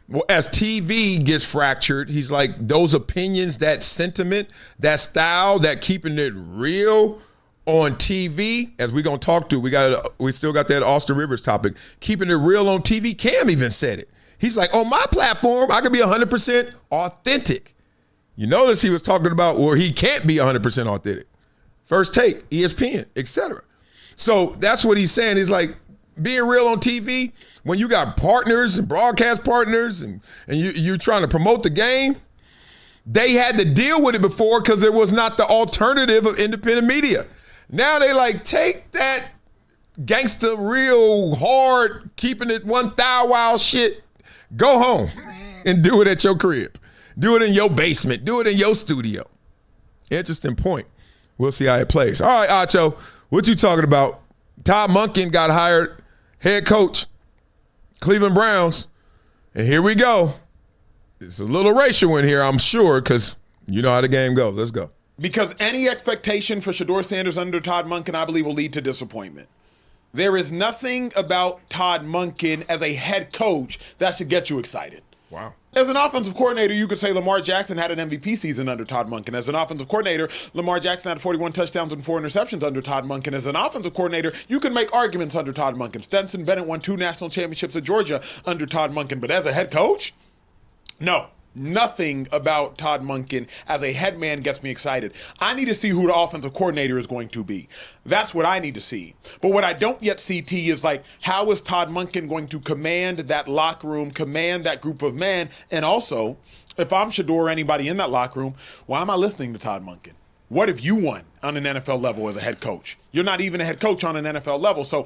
well, as TV gets fractured, he's like, those opinions, that sentiment, that style, that keeping it real on TV, as we're going to talk to, we still got that Austin Rivers topic, keeping it real on TV. Cam even said it. He's like, on my platform, I can be 100% authentic. You notice he was talking about where he can't be 100% authentic. First Take, ESPN, etc. So that's what he's saying. He's like, being real on TV, when you got partners and broadcast partners and you're trying to promote the game, they had to deal with it before because there was not the alternative of independent media. Now they like, take that gangster real hard, keeping it one thou wow shit, go home and do it at your crib. Do it in your basement. Do it in your studio. Interesting point. We'll see how it plays. All right, Acho, what you talking about? Todd Monken got hired head coach, Cleveland Browns. And here we go. It's a little racial in here, I'm sure, because you know how the game goes. Let's go. Because any expectation for Shedeur Sanders under Todd Monken, I believe, will lead to disappointment. There is nothing about Todd Monken as a head coach that should get you excited. Wow. As an offensive coordinator, you could say Lamar Jackson had an MVP season under Todd Monken. As an offensive coordinator, Lamar Jackson had 41 touchdowns and 4 interceptions under Todd Monken. As an offensive coordinator, you can make arguments under Todd Monken. Stetson Bennett won 2 national championships at Georgia under Todd Monken. But as a head coach, no. Nothing about Todd Monken as a head man gets me excited. I need to see who the offensive coordinator is going to be. That's what I need to see. But what I don't yet see, T, is like, how is Todd Monken going to command that locker room, command that group of men? And also, if I'm Shedeur or anybody in that locker room, why am I listening to Todd Monken? What have you won on an NFL level as a head coach? You're not even a head coach on an NFL level. So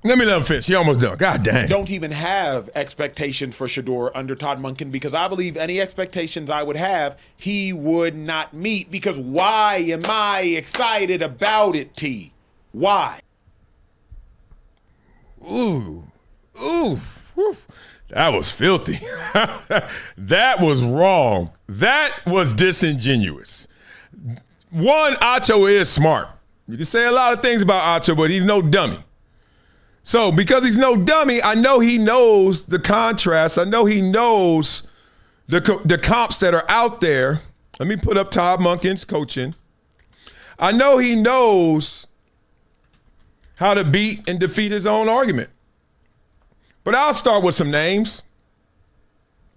Let me let him finish. He almost done. God dang. Don't even have expectation for Shedeur under Todd Monken because I believe any expectations I would have, he would not meet. Because why am I excited about it, T? Why? Ooh. Whew. That was filthy. That was wrong. That was disingenuous. One, Acho is smart. You can say a lot of things about Acho, but he's no dummy. So because he's no dummy, I know he knows the contrast. I know he knows the comps that are out there Let me put up Todd Monken's coaching. I know he knows how to beat and defeat his own argument. But I'll start with some names.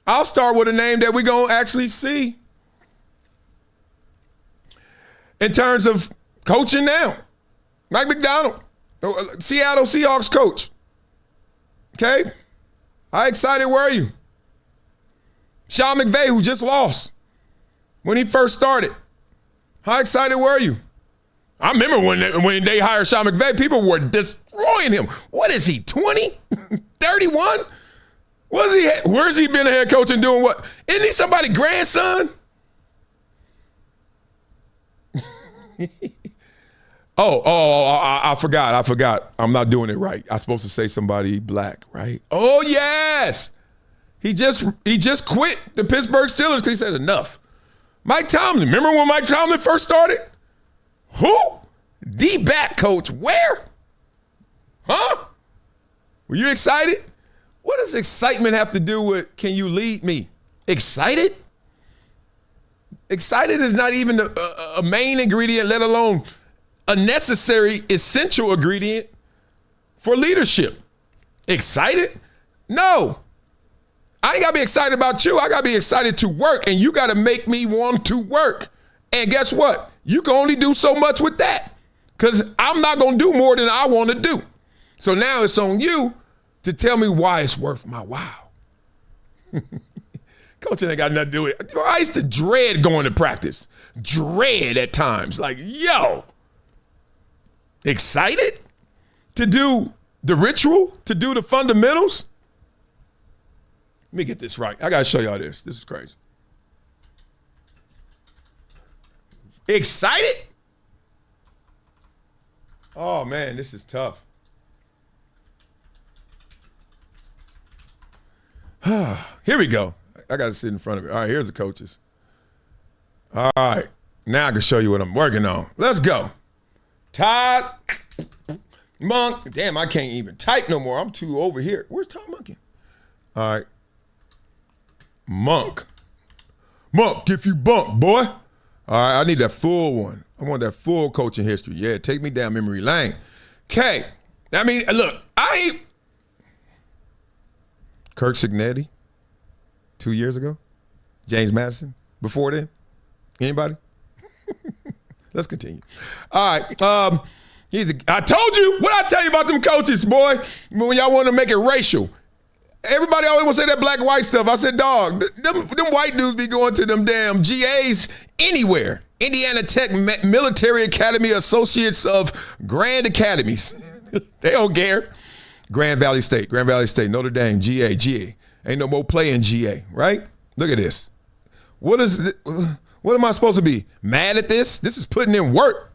I'll start with a name that we're going to actually see in terms of coaching now. Mike McDonald, Seattle Seahawks coach. Okay? How excited were you? Sean McVay, who just lost when he first started. How excited were you? I remember when they hired Sean McVay, people were destroying him. What is he, 20? 31? Where's he been a head coach and doing what? Isn't he somebody's grandson? I forgot. I'm not doing it right. I'm supposed to say somebody black, right? Oh, yes. He just quit the Pittsburgh Steelers because he said enough. Mike Tomlin. Remember when Mike Tomlin first started? Who? D-back coach. Where? Huh? Were you excited? What does excitement have to do with can you lead me? Excited? Excited is not even a main ingredient, let alone a necessary, essential ingredient for leadership. Excited? No. I ain't got to be excited about you. I got to be excited to work, and you got to make me want to work. And guess what? You can only do so much with that because I'm not going to do more than I want to do. So now it's on you to tell me why it's worth my while. Coaching ain't got nothing to do with it. I used to dread going to practice. Dread at times. Like, yo. Excited to do the ritual, to do the fundamentals? Let me get this right. I got to show y'all this. This is crazy. Excited? Oh, man, this is tough. Here we go. I got to sit in front of it. All right, here's the coaches. All right, now I can show you what I'm working on. Let's go. Todd Monk. Damn, I can't even type no more. I'm too over here. Where's Todd Monk? All right. Monk, if you bunk, boy. All right, I need that full one. I want that full coaching history. Yeah, take me down memory lane. Okay. I mean, look, Kirk Cignetti, 2 years ago. James Madison, before then. Anybody? Let's continue. All right. I told you. What I tell you about them coaches, boy? When y'all want to make it racial. Everybody always want to say that black white stuff. I said, dog, them white dudes be going to them damn GAs anywhere. Indiana Tech Military Academy Associates of Grand Academies. They don't care. Grand Valley State, Notre Dame, GA. Ain't no more play in GA, right? Look at this. What am I supposed to be? Mad at this? This is putting in work.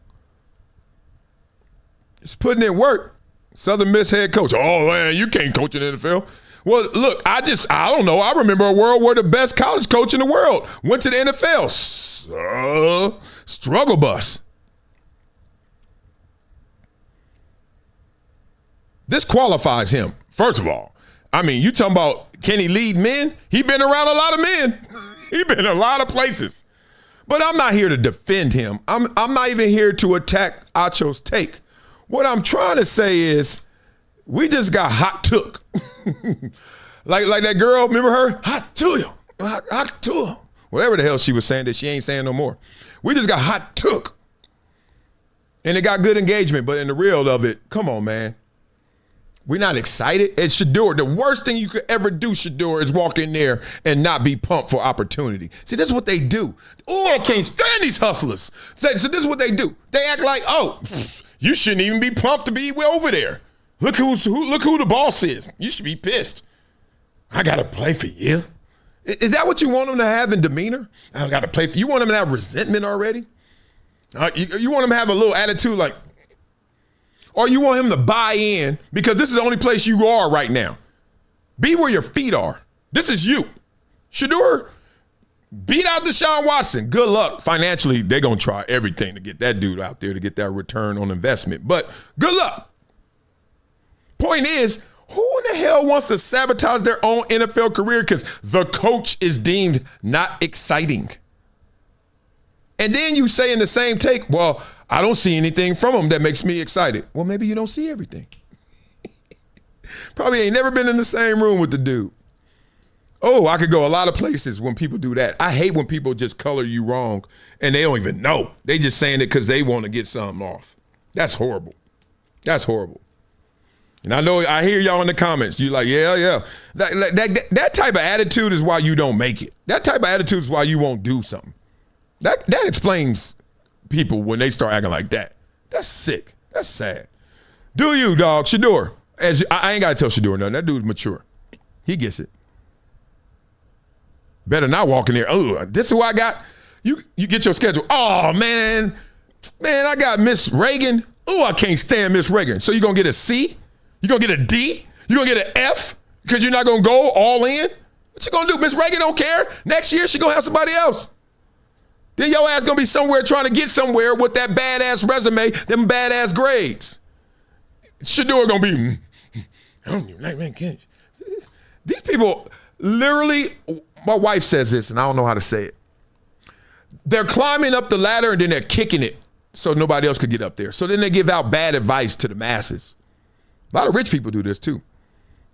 It's putting in work. Southern Miss head coach. Oh, man, you can't coach in the NFL. Well, look, I don't know. I remember a world where the best college coach in the world went to the NFL. Struggle bus. This qualifies him, first of all. I mean, you talking about can he lead men? He been around a lot of men. He been in a lot of places. But I'm not here to defend him. I'm not even here to attack Acho's take. What I'm trying to say is we just got hot took. like that girl, remember her? Hot to you. Hot to you. Whatever the hell she was saying that she ain't saying no more. We just got hot took. And it got good engagement, but in the real of it, come on, man. We're not excited. It's Shador. The worst thing you could ever do, Shador, is walk in there and not be pumped for opportunity. See, this is what they do. Oh, I can't stand these hustlers. So this is what they do. They act like, oh, you shouldn't even be pumped to be over there. Look who the boss is. You should be pissed. I got to play for you. Is that what you want them to have in demeanor? I got to play for you. You want them to have resentment already? You want them to have a little attitude like, or you want him to buy in because this is the only place you are right now. Be where your feet are. This is you. Shador, beat out Deshaun Watson. Good luck. Financially, they're going to try everything to get that dude out there to get that return on investment. But good luck. Point is, who in the hell wants to sabotage their own NFL career because the coach is deemed not exciting? And then you say in the same take, well, I don't see anything from him that makes me excited. Well, maybe you don't see everything. Probably ain't never been in the same room with the dude. Oh, I could go a lot of places when people do that. I hate when people just color you wrong and they don't even know. They just saying it because they want to get something off. That's horrible. That's horrible. And I hear y'all in the comments. You like, yeah. That type of attitude is why you don't make it. That type of attitude is why you won't do something. That explains people when they start acting like that. That's sick. That's sad. Do you, dog? Shador. I ain't got to tell Shador nothing. That dude's mature. He gets it. Better not walk in there. Oh, this is who I got. You get your schedule. Oh, man, I got Miss Reagan. Oh, I can't stand Miss Reagan. So you going to get a C? You going to get a D? You going to get an F? Because you're not going to go all in? What you going to do? Miss Reagan don't care. Next year, she going to have somebody else. Then your ass going to be somewhere trying to get somewhere with that badass resume, them badass grades. Shador going to be, I don't even like, man, can't. These people literally, my wife says this, and I don't know how to say it. They're climbing up the ladder and then they're kicking it so nobody else could get up there. So then they give out bad advice to the masses. A lot of rich people do this too.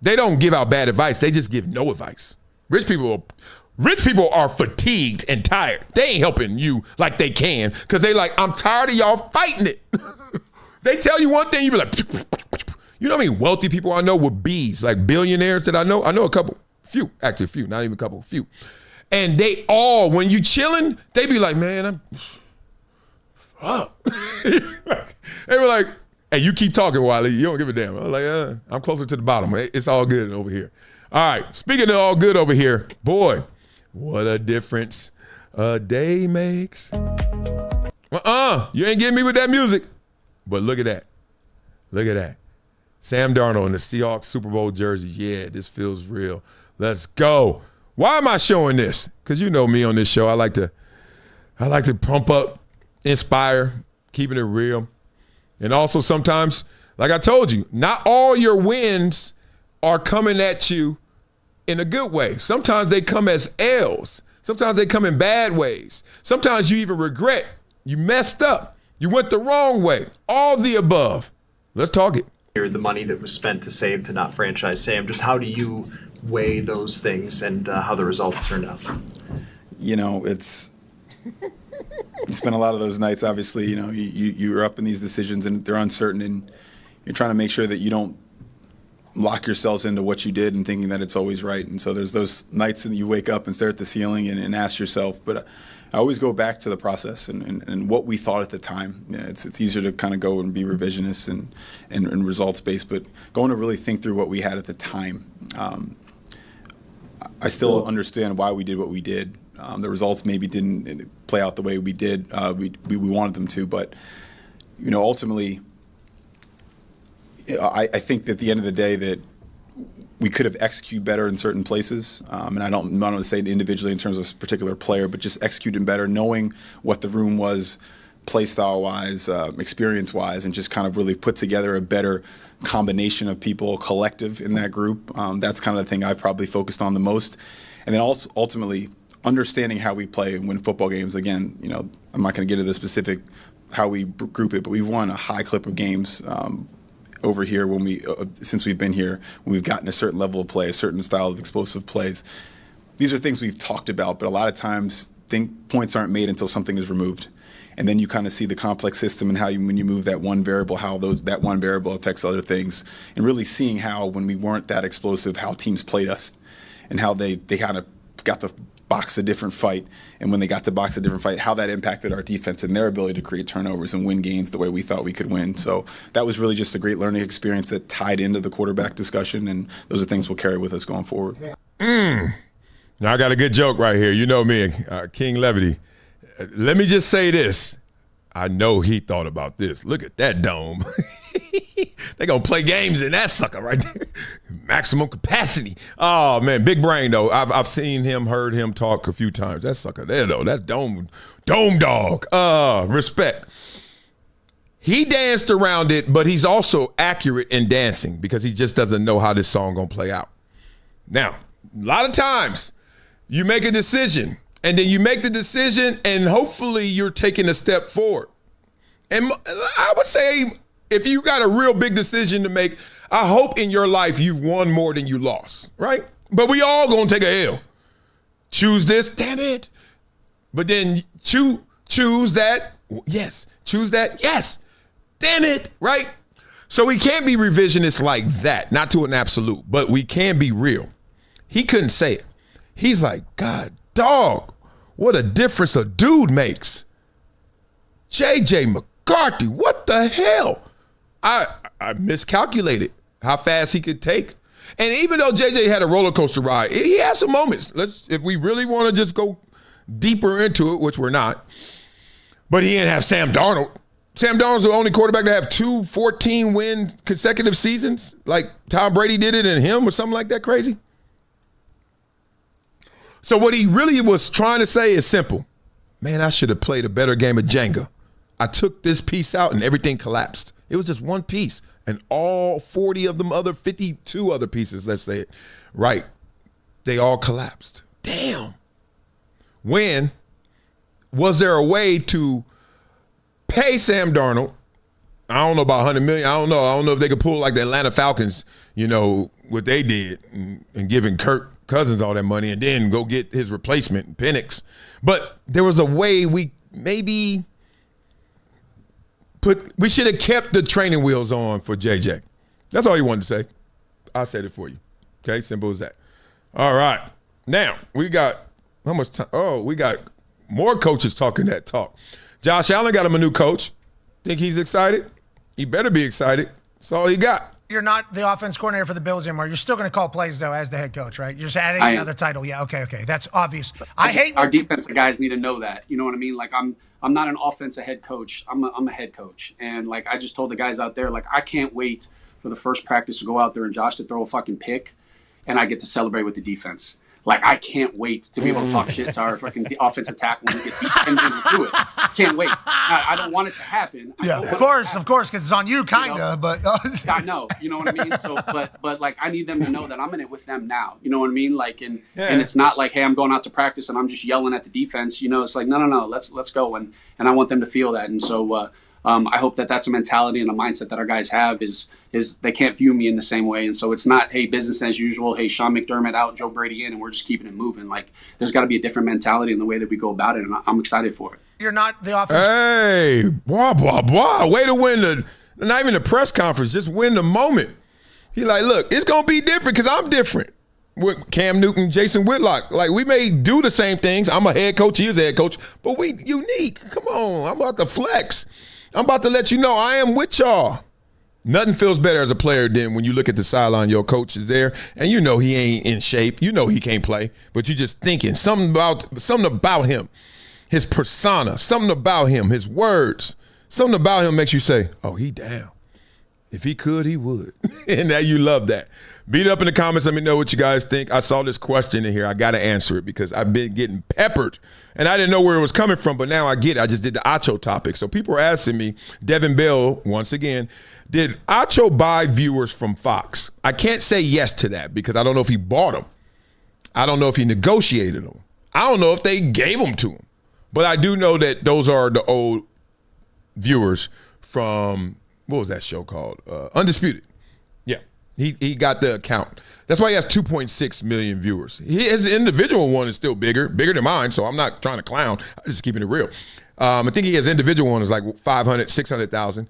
They don't give out bad advice. They just give no advice. Rich people are fatigued and tired. They ain't helping you like they can because they like, I'm tired of y'all fighting it. They tell you one thing, you be like, you know how many wealthy people I know with B's, like billionaires that I know? I know a couple, few, not even a couple, few. And they all, when you chilling, they be like, man, fuck. They were like, hey, you keep talking, Wiley. You don't give a damn. I was like, I'm closer to the bottom. It's all good over here. All right, speaking of all good over here, boy, what a difference a day makes. You ain't getting me with that music. But look at that. Look at that. Sam Darnold in the Seahawks Super Bowl jersey. Yeah, this feels real. Let's go. Why am I showing this? Because you know me on this show. I like to pump up, inspire, keeping it real. And also sometimes, like I told you, not all your wins are coming at you in a good way. Sometimes they come as L's. Sometimes they come in bad ways. Sometimes you even regret. You messed up. You went the wrong way. All the above. Let's talk it. The money that was spent to save to not franchise Sam, just how do you weigh those things and how the results turned out? You know, it's you spend a lot of those nights, obviously, you know, you're up in these decisions and they're uncertain and you're trying to make sure that you don't lock yourselves into what you did and thinking that it's always right. And so there's those nights that you wake up and stare at the ceiling and ask yourself, but I always go back to the process and what we thought at the time. Yeah, it's easier to kind of go and be revisionist and results-based, but going to really think through what we had at the time. I still understand why we did what we did. The results maybe didn't play out the way we did. We wanted them to, but you know, ultimately, I think that at the end of the day that we could have executed better in certain places. And I don't want to say it individually in terms of a particular player, but just executing better, knowing what the room was play style-wise, experience-wise, and just kind of really put together a better combination of people, collective in that group. That's kind of the thing I've probably focused on the most. And then also ultimately understanding how we play and win football games. Again, you know, I'm not going to get into the specific how we group it, but we've won a high clip of games over here when since we've been here, when we've gotten a certain level of play, a certain style of explosive plays. These are things we've talked about, but a lot of times points aren't made until something is removed. And then you kind of see the complex system and how when you move that one variable, how that one variable affects other things, and really seeing how when we weren't that explosive, how teams played us and how they kind of got to box a different fight. And when they got to box a different fight, how that impacted our defense and their ability to create turnovers and win games the way we thought we could win. So that was really just a great learning experience that tied into the quarterback discussion. And those are things we'll carry with us going forward. Now I got a good joke right here. You know me, King Levity. Let me just say this. I know he thought about this. Look at that dome. They're going to play games in that sucker right there. Maximum capacity. Oh, man, big brain, though. I've seen him, heard him talk a few times. That sucker there, though. That's dome dog. Respect. He danced around it, but he's also accurate in dancing because he just doesn't know how this song going to play out. Now, a lot of times you make a decision And then you make the decision, and hopefully you're taking a step forward. And I would say if you got a real big decision to make, I hope in your life you've won more than you lost, right? But we all gonna take a L. Choose this, damn it. But then choose that, yes. Choose that, yes. Damn it, right? So we can't be revisionist like that, not to an absolute, but we can be real. He couldn't say it. He's like, God, dog, what a difference a dude makes. J.J. McCarthy, what the hell? I miscalculated how fast he could take. And even though J.J. had a roller coaster ride, he had some moments. If we really want to just go deeper into it, which we're not, but he didn't have Sam Darnold. Sam Darnold's the only quarterback to have 2 14-win consecutive seasons, like Tom Brady did it and him or something like that crazy. So what he really was trying to say is simple. Man, I should have played a better game of Jenga. I took this piece out and everything collapsed. It was just one piece. And all 40 of them other 52 other pieces, let's say it, right, they all collapsed. Damn. When was there a way to pay Sam Darnold? I don't know about $100 million. I don't know if they could pull like the Atlanta Falcons, what they did and giving Kirk Cousins all that money and then go get his replacement, Penix. But there was a way we should have kept the training wheels on for JJ. That's all he wanted to say. I said it for you. Okay, simple as that. All right. Now, we got how much time? Oh, we got more coaches talking that talk. Josh Allen got him a new coach. Think he's excited? He better be excited. That's all he got. You're not the offense coordinator for the Bills anymore. You're still going to call plays, though, as the head coach, right? You're just adding another title. Yeah, okay. That's obvious. I hate our defensive guys need to know that. You know what I mean? Like, I'm not an offensive head coach. I'm a head coach. And, like, I just told the guys out there, like, I can't wait for the first practice to go out there and Josh to throw a fucking pick, and I get to celebrate with the defense. Like, I can't wait to be able to talk shit to our fucking offensive tackle when we get beat 10 minutes to it. Can't wait. I don't want it to happen. Yeah, of course, because it's on you, kind of, but... I know, you know what I mean? So, but like, I need them to know that I'm in it with them now. You know what I mean? Like, and it's not like, hey, I'm going out to practice and I'm just yelling at the defense. It's like, no, let's go. And I want them to feel that. And so I hope that that's a mentality and a mindset that our guys have is they can't view me in the same way. And so it's not, hey, business as usual, hey, Sean McDermott out, Joe Brady in, and we're just keeping it moving. Like, there's got to be a different mentality in the way that we go about it, and I'm excited for it. You're not the offense. Hey, blah, blah, blah. Way to win not even the press conference, just win the moment. He like, look, it's going to be different because I'm different. With Cam Newton, Jason Whitlock, like, we may do the same things. I'm a head coach, he is a head coach, but we unique. Come on, I'm about to flex. I'm about to let you know I am with y'all. Nothing feels better as a player than when you look at the sideline, your coach is there, and you know he ain't in shape. You know he can't play, but you're just thinking something about him, his persona, something about him, his words, something about him makes you say, oh, he down. If he could, he would. And now you love that. Beat it up in the comments. Let me know what you guys think. I saw this question in here. I got to answer it because I've been getting peppered, and I didn't know where it was coming from, but now I get it. I just did the Acho topic. So people are asking me, Devin Bell, once again, did Acho buy viewers from Fox? I can't say yes to that because I don't know if he bought them. I don't know if he negotiated them. I don't know if they gave them to him. But I do know that those are the old viewers from, what was that show called? Undisputed. Yeah, he got the account. That's why he has 2.6 million viewers. His individual one is still bigger than mine, so I'm not trying to clown. I'm just keeping it real. I think his individual one is like 500, 600,000.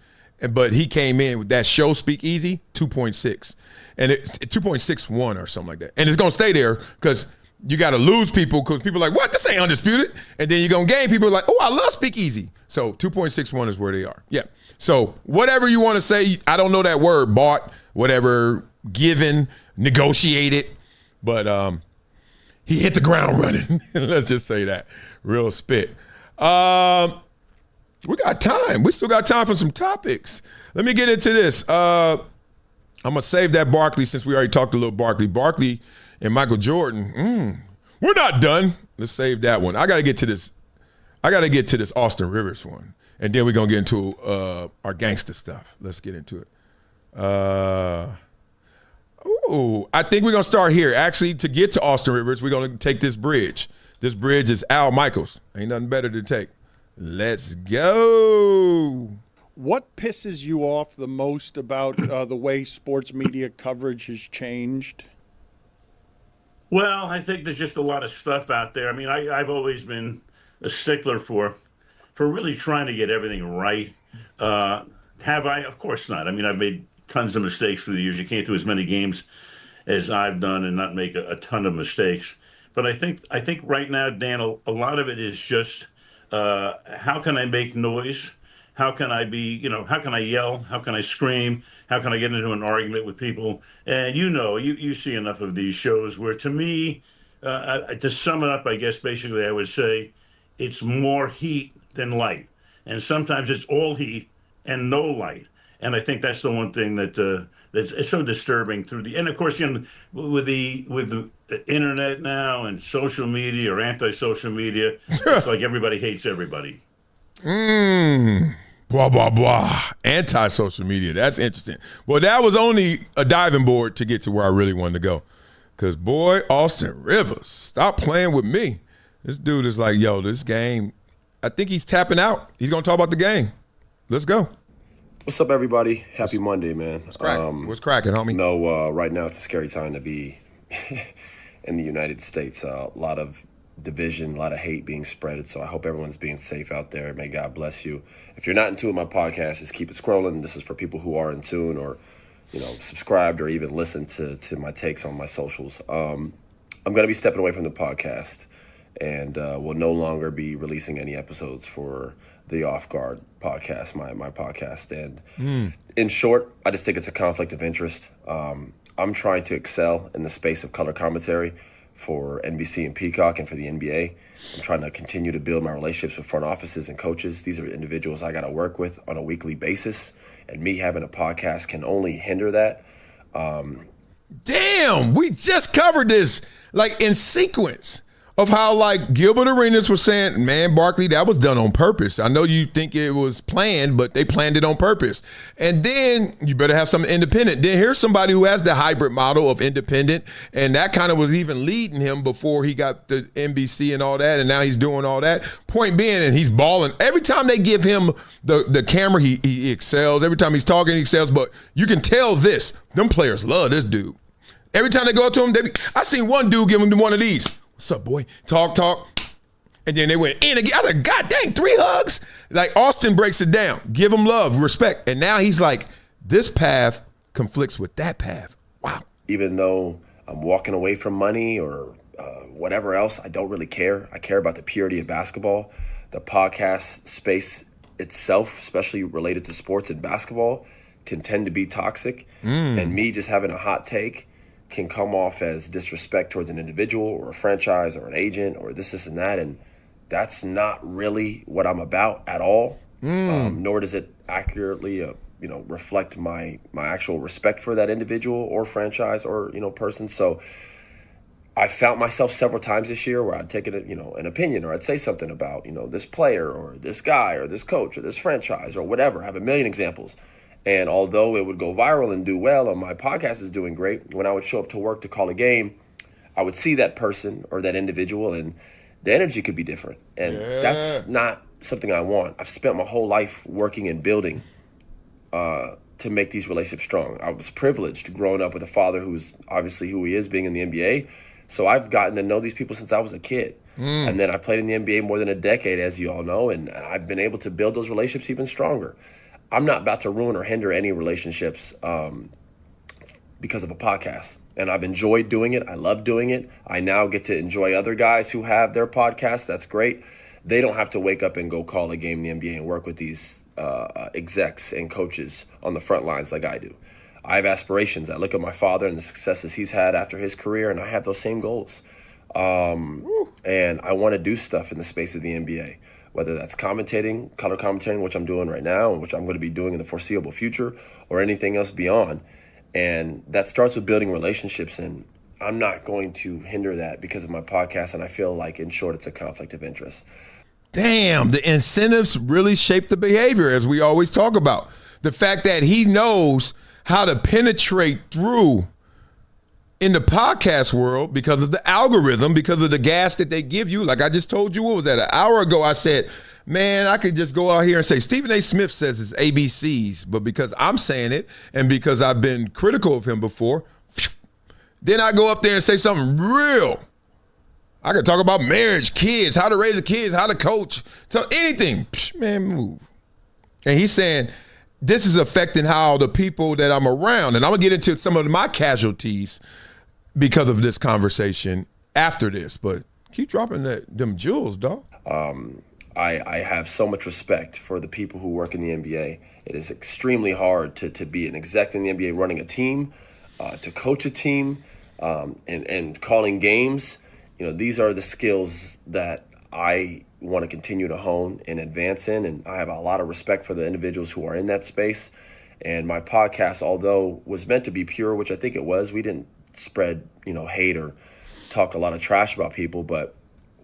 But he came in with that show Speak Easy, 2.6. And 2.61 or something like that. And it's going to stay there because you got to lose people because people are like, what? This ain't Undisputed. And then you're going to gain people like, oh, I love Speak Easy. So 2.61 is where they are. Yeah. So whatever you want to say, I don't know that word, bought, whatever, given, negotiated. But he hit the ground running. Let's just say that. Real spit. We got time. We still got time for some topics. Let me get into this. I'm going to save that Barkley since we already talked a little Barkley. Barkley and Michael Jordan. We're not done. Let's save that one. I got to get to this. Austin Rivers one. And then we're going to get into our gangster stuff. Let's get into it. I think we're going to start here. Actually, to get to Austin Rivers, we're going to take this bridge. This bridge is Al Michaels. Ain't nothing better to take. Let's go. What pisses you off the most about the way sports media coverage has changed? Well, I think there's just a lot of stuff out there. I mean, I've always been a stickler for really trying to get everything right. Have I? Of course not. I mean, I've made tons of mistakes through the years. You can't do as many games as I've done and not make a ton of mistakes. But I think right now, Dan, a lot of it is just how can I make noise? How can I be, how can I yell? How can I scream? How can I get into an argument with people? And you see enough of these shows where, to me, to sum it up, I guess basically I would say it's more heat than light. And sometimes it's all heat and no light. And I think that's the one thing that's so disturbing and of course, with the internet now and social media or anti-social media, it's like everybody hates everybody. Blah, blah, blah. Anti-social media. That's interesting. Well, that was only a diving board to get to where I really wanted to go. Because, boy, Austin Rivers, stop playing with me. This dude is like, yo, this game, I think he's tapping out. He's going to talk about the game. Let's go. What's up, everybody? Happy Monday, man. What's cracking, homie? No, right now it's a scary time to be in the United States. A lot of division, a lot of hate being spread. So I hope everyone's being safe out there. May God bless you. If you're not in tune with my podcast, just keep it scrolling. This is for people who are in tune or, subscribed or even listened to my takes on my socials. I'm going to be stepping away from the podcast and will no longer be releasing any episodes for the Off Guard podcast, my podcast. And in short, I just think it's a conflict of interest. I'm trying to excel in the space of color commentary for NBC and Peacock and for the NBA. I'm trying to continue to build my relationships with front offices and coaches. These are individuals I got to work with on a weekly basis, and me having a podcast can only hinder that. Damn, we just covered this like in sequence of how like Gilbert Arenas was saying, man, Barkley, that was done on purpose. I know you think it was planned, but they planned it on purpose. And then you better have something independent. Then here's somebody who has the hybrid model of independent, and that kind of was even leading him before he got the NBC and all that, and now he's doing all that. Point being, and he's balling. Every time they give him the camera, he excels. Every time he's talking, he excels. But you can tell this. Them players love this dude. Every time they go up to him, I seen one dude give him one of these. What's up, boy? Talk. And then they went in again. I was like, God dang, 3 hugs? Like, Austin breaks it down. Give him love, respect. And now he's like, this path conflicts with that path. Wow. Even though I'm walking away from money or whatever else, I don't really care. I care about the purity of basketball. The podcast space itself, especially related to sports and basketball, can tend to be toxic. And me just having a hot take can come off as disrespect towards an individual or a franchise or an agent or this and that, and that's not really what I'm about at all. Nor does it accurately reflect my actual respect for that individual or franchise or person. So I found myself several times this year where I'd take an opinion or I'd say something about this player or this guy or this coach or this franchise or whatever. I have a million examples. And although it would go viral and do well, and my podcast is doing great, when I would show up to work to call a game, I would see that person or that individual, and the energy could be different. And that's not something I want. I've spent my whole life working and building to make these relationships strong. I was privileged growing up with a father who's obviously who he is, being in the NBA. So I've gotten to know these people since I was a kid. And then I played in the NBA more than a decade, as you all know, and I've been able to build those relationships even stronger. I'm not about to ruin or hinder any relationships because of a podcast. And I've enjoyed doing it. I love doing it. I now get to enjoy other guys who have their podcasts. That's great. They don't have to wake up and go call a game in the NBA and work with these execs and coaches on the front lines like I do. I have aspirations. I look at my father and the successes he's had after his career, and I have those same goals. And I want to do stuff in the space of the NBA. Whether that's commentating, color commentating, which I'm doing right now and which I'm going to be doing in the foreseeable future, or anything else beyond. And that starts with building relationships, and I'm not going to hinder that because of my podcast, and I feel like, in short, it's a conflict of interest. Damn, the incentives really shape the behavior, as we always talk about. The fact that he knows how to penetrate through in the podcast world, because of the algorithm, because of the gas that they give you, like I just told you, what was that, an hour ago, I said, man, I could just go out here and say, Stephen A. Smith says it's ABCs, but because I'm saying it and because I've been critical of him before, then I go up there and say something real. I could talk about marriage, kids, how to raise the kids, how to coach, anything. Man, move. And he's saying, this is affecting how the people that I'm around, and I'm going to get into some of my casualties because of this conversation after this, but keep dropping them jewels, dog. I have so much respect for the people who work in the NBA. It is extremely hard to be an exec in the NBA running a team, to coach a team, and calling games. These are the skills that I want to continue to hone and advance in, and I have a lot of respect for the individuals who are in that space. And my podcast, although was meant to be pure, which I think it was, we didn't spread, hate or talk a lot of trash about people, but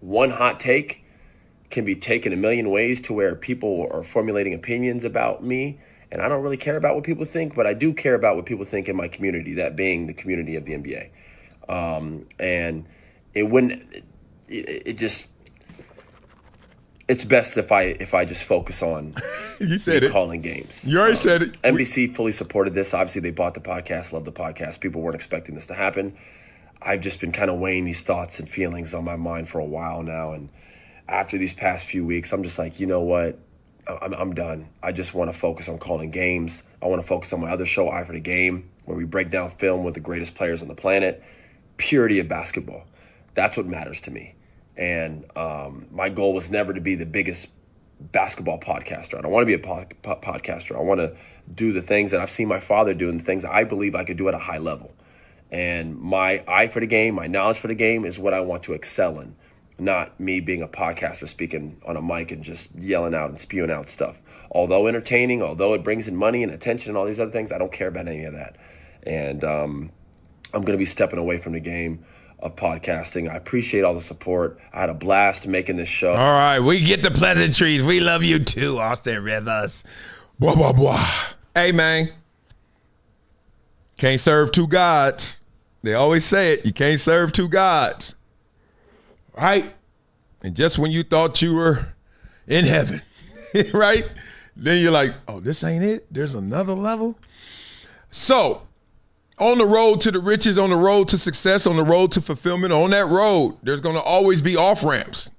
one hot take can be taken a million ways to where people are formulating opinions about me. And I don't really care about what people think, but I do care about what people think in my community, that being the community of the NBA. And it wouldn't, it just, it's best if I just focus on you said calling games. You already said it. NBC fully supported this. Obviously, they bought the podcast, love the podcast. People weren't expecting this to happen. I've just been kind of weighing these thoughts and feelings on my mind for a while now. And after these past few weeks, I'm just like, you know what? I'm done. I just want to focus on calling games. I want to focus on my other show, Eye for the Game, where we break down film with the greatest players on the planet. Purity of basketball. That's what matters to me. And my goal was never to be the biggest basketball podcaster. I don't want to be a podcaster. I want to do the things that I've seen my father do and the things I believe I could do at a high level. And my eye for the game, my knowledge for the game is what I want to excel in, not me being a podcaster speaking on a mic and just yelling out and spewing out stuff. Although entertaining, although it brings in money and attention and all these other things, I don't care about any of that. And I'm going to be stepping away from the game of podcasting. I appreciate all the support. I had a blast making this show. All right, we get the pleasantries. We love you too, Austin Rivers. Blah, blah, blah. Hey, man. Can't serve two gods. They always say it. You can't serve two gods. Right? And just when you thought you were in heaven, right? Then you're like, oh, this ain't it? There's another level? So, on the road to the riches, on the road to success, on the road to fulfillment, on that road, there's going to always be off-ramps.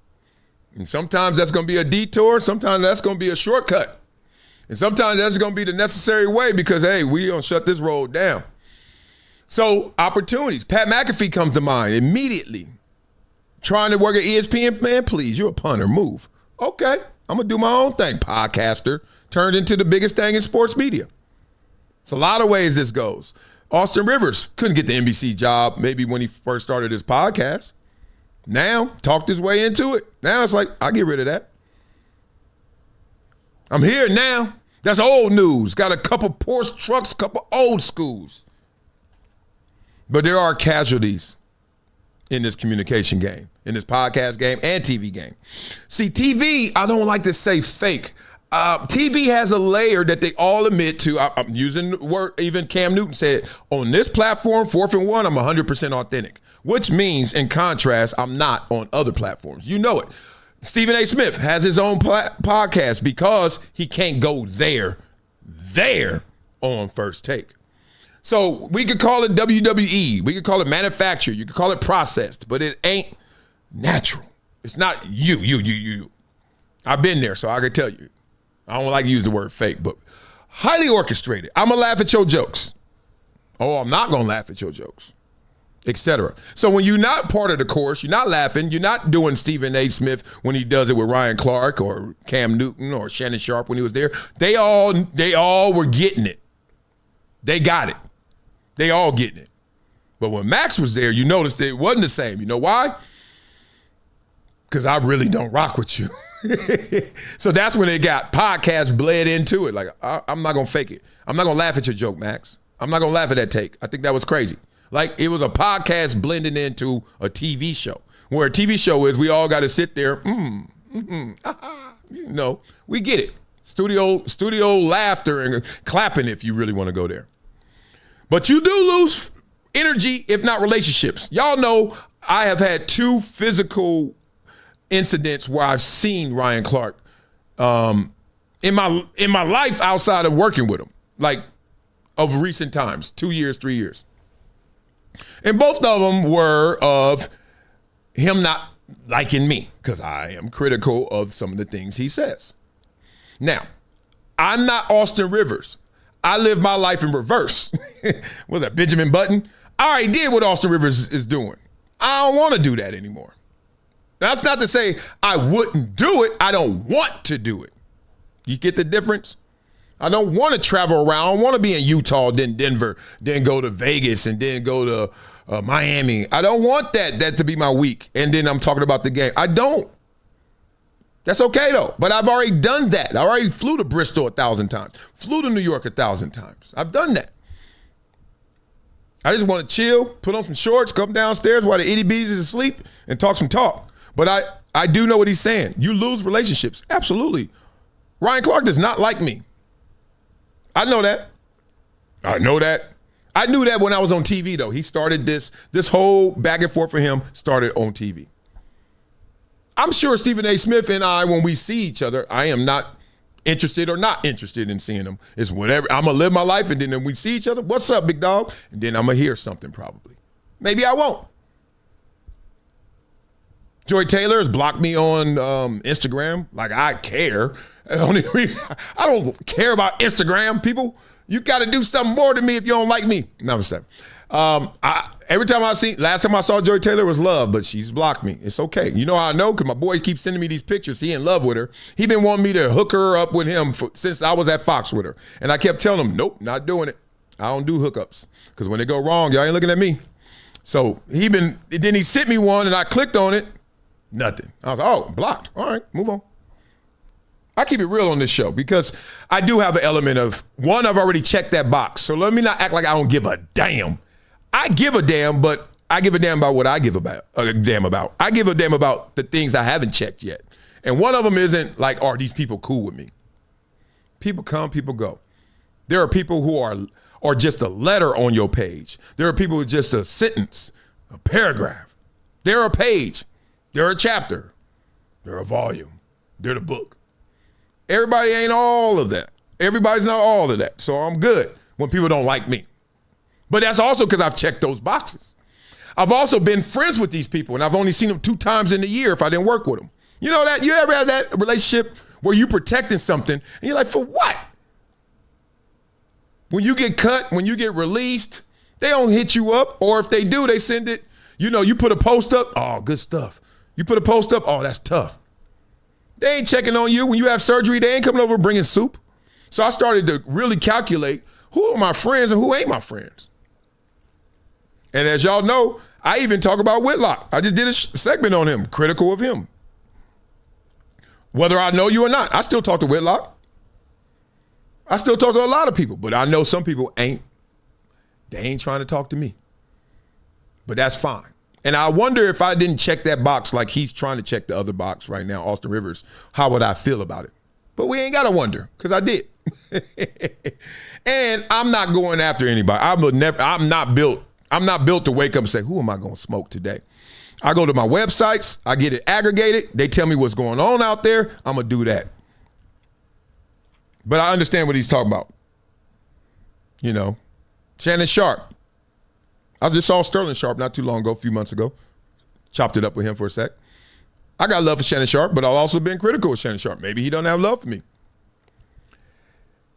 And sometimes that's going to be a detour. Sometimes that's going to be a shortcut. And sometimes that's going to be the necessary way because, hey, we going to shut this road down. So, opportunities. Pat McAfee comes to mind immediately. Trying to work at ESPN, man, please, you're a punter. Move. Okay, I'm going to do my own thing. Podcaster turned into the biggest thing in sports media. It's a lot of ways this goes. Austin Rivers couldn't get the NBC job maybe when he first started his podcast. Now, talked his way into it. Now it's like, I'll get rid of that. I'm here now. That's old news. Got a couple Porsche trucks, couple old schools. But there are casualties in this communication game, in this podcast game and TV game. See, TV, I don't like to say fake. TV has a layer that they all admit to. I'm using the word, even Cam Newton said, on this platform, 4th and 1, I'm 100% authentic, which means, in contrast, I'm not on other platforms. You know it. Stephen A. Smith has his own podcast because he can't go there on First Take. So we could call it WWE. We could call it manufactured. You could call it processed, but it ain't natural. It's not you. I've been there, so I can tell you. I don't like to use the word fake, but highly orchestrated. I'm going to laugh at your jokes. Oh, I'm not going to laugh at your jokes, etc. So when you're not part of the course, you're not laughing, you're not doing Stephen A. Smith when he does it with Ryan Clark or Cam Newton or Shannon Sharp when he was there. They all were getting it. They got it. They all getting it. But when Max was there, you noticed that it wasn't the same. You know why? Because I really don't rock with you. So that's when it got podcast bled into it. Like, I'm not going to fake it. I'm not going to laugh at your joke, Max. I'm not going to laugh at that take. I think that was crazy. Like, it was a podcast blending into a TV show. Where a TV show is, we all got to sit there. You know, we get it. Studio laughter and clapping if you really want to go there. But you do lose energy, if not relationships. Y'all know I have had 2 physical incidents where I've seen Ryan Clark in my life outside of working with him, like of recent times, 2 years, 3 years. And both of them were of him not liking me because I am critical of some of the things he says. Now, I'm not Austin Rivers. I live my life in reverse. Was that Benjamin Button? I already did what Austin Rivers is doing. I don't want to do that anymore. That's not to say I wouldn't do it. I don't want to do it. You get the difference? I don't want to travel around. I don't want to be in Utah, then Denver, then go to Vegas, and then go to Miami. I don't want that to be my week. And then I'm talking about the game. I don't. That's okay, though. But I've already done that. I already flew to Bristol 1,000 times. Flew to New York 1,000 times. I've done that. I just want to chill, put on some shorts, come downstairs while the itty bitties is asleep, and talk some talk. But I do know what he's saying. You lose relationships. Absolutely. Ryan Clark does not like me. I know that. I know that. I knew that when I was on TV, though. He started this whole back and forth for him started on TV. I'm sure Stephen A. Smith and I, when we see each other, I am not interested or not interested in seeing him. It's whatever. I'm going to live my life, and then when we see each other, what's up, big dog? And then I'm going to hear something probably. Maybe I won't. Joy Taylor has blocked me on Instagram. Like, I care. The only reason I don't care about Instagram, people. You got to do something more to me if you don't like me. No, I'm saying. Every time last time I saw Joy Taylor was love, but she's blocked me. It's okay. You know how I know? Because my boy keeps sending me these pictures. He in love with her. He been wanting me to hook her up with him since I was at Fox with her. And I kept telling him, nope, not doing it. I don't do hookups. Because when they go wrong, y'all ain't looking at me. So then he sent me one and I clicked on it. Nothing. I was like, oh, blocked. All right, move on. I keep it real on this show because I do have an element of, one, I've already checked that box. So let me not act like I don't give a damn. I give a damn, but I give a damn about what I give a damn about. I give a damn about the things I haven't checked yet. And one of them isn't like, are these people cool with me? People come, people go. There are people who are just a letter on your page. There are people with just a sentence, a paragraph. They're a page. They're a chapter. They're a volume. They're the book. Everybody ain't all of that. Everybody's not all of that. So I'm good when people don't like me. But that's also because I've checked those boxes. I've also been friends with these people, and I've only seen them 2 times in a year if I didn't work with them. You know that? You ever have that relationship where you're protecting something, and you're like, for what? When you get cut, when you get released, they don't hit you up, or if they do, they send it. You know, you put a post up, oh, good stuff. You put a post up, oh, that's tough. They ain't checking on you. When you have surgery, they ain't coming over bringing soup. So I started to really calculate who are my friends and who ain't my friends. And as y'all know, I even talk about Whitlock. I just did a segment on him, critical of him. Whether I know you or not, I still talk to Whitlock. I still talk to a lot of people, but I know some people ain't trying to talk to me. But that's fine. And I wonder if I didn't check that box like he's trying to check the other box right now, Austin Rivers, how would I feel about it? But we ain't got to wonder, because I did. And I'm not going after anybody. I'm not built to wake up and say, who am I going to smoke today? I go to my websites. I get it aggregated. They tell me what's going on out there. I'm going to do that. But I understand what he's talking about. You know, Shannon Sharp. I just saw Sterling Sharp not too long ago, a few months ago. Chopped it up with him for a sec. I got love for Shannon Sharp, but I've also been critical of Shannon Sharp. Maybe he doesn't have love for me.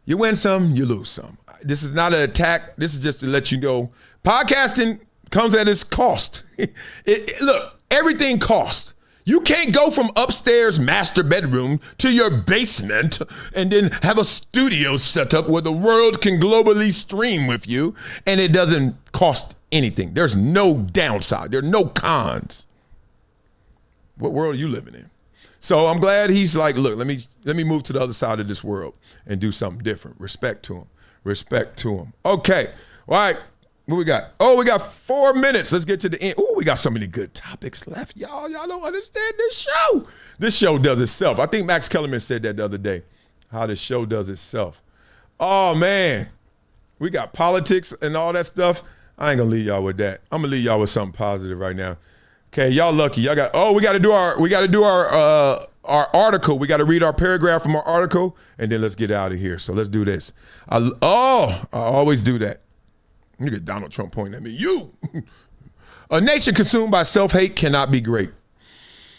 You win some, you lose some. This is not an attack. This is just to let you know. Podcasting comes at its cost. Look, everything costs. You can't go from upstairs master bedroom to your basement and then have a studio set up where the world can globally stream with you and it doesn't cost anything. There's no downside. There are no cons. What world are you living in? So I'm glad he's like, look, let me move to the other side of this world and do something different. Respect to him. Respect to him. Okay. All right. What we got? Oh, we got 4 minutes. Let's get to the end. Oh, we got so many good topics left. Y'all don't understand this show. This show does itself. I think Max Kellerman said that the other day, how this show does itself. Oh, man. We got politics and all that stuff. I ain't gonna leave y'all with that. I'm gonna leave y'all with something positive right now. Okay, y'all lucky. Y'all got. Oh, we got to do our article. We got to read our paragraph from our article, and then let's get out of here. So let's do this. I always do that. Look at Donald Trump pointing at me. You. A nation consumed by self-hate cannot be great.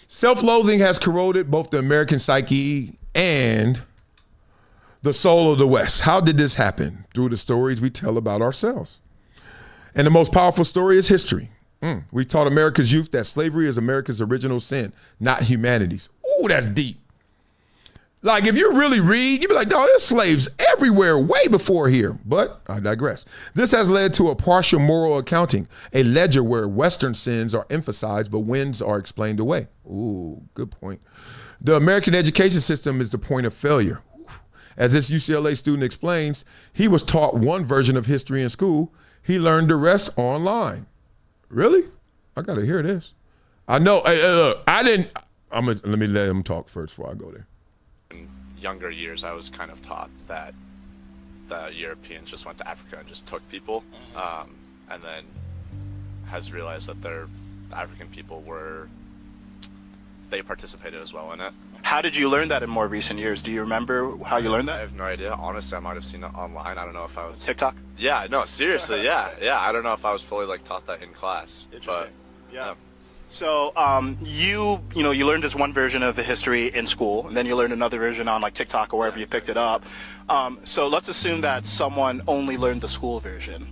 Self-loathing has corroded both the American psyche and the soul of the West. How did this happen? Through the stories we tell about ourselves. And the most powerful story is history. We taught America's youth that slavery is America's original sin, not humanity's. Ooh, that's deep. Like, if you really read, you'd be like, no, there's slaves everywhere way before here. But I digress. This has led to a partial moral accounting, a ledger where Western sins are emphasized, but wins are explained away. Ooh, good point. The American education system is the point of failure. As this UCLA student explains, he was taught one version of history in school. He learned the rest online. Really? I got to hear this. I know. I didn't. Let me let him talk first before I go there. Younger years, I was kind of taught that the Europeans just went to Africa and just took people, and then has realized that the African people they participated as well in it. How did you learn that in more recent years? Do you remember how you learned that? I have no idea. Honestly, I might have seen it online. I don't know if I was... TikTok? Yeah, no, seriously, yeah. I don't know if I was fully taught that in class. Interesting. But, yeah. So you learned this one version of the history in school, and then you learned another version on like TikTok or wherever you picked it up. So let's assume that someone only learned the school version.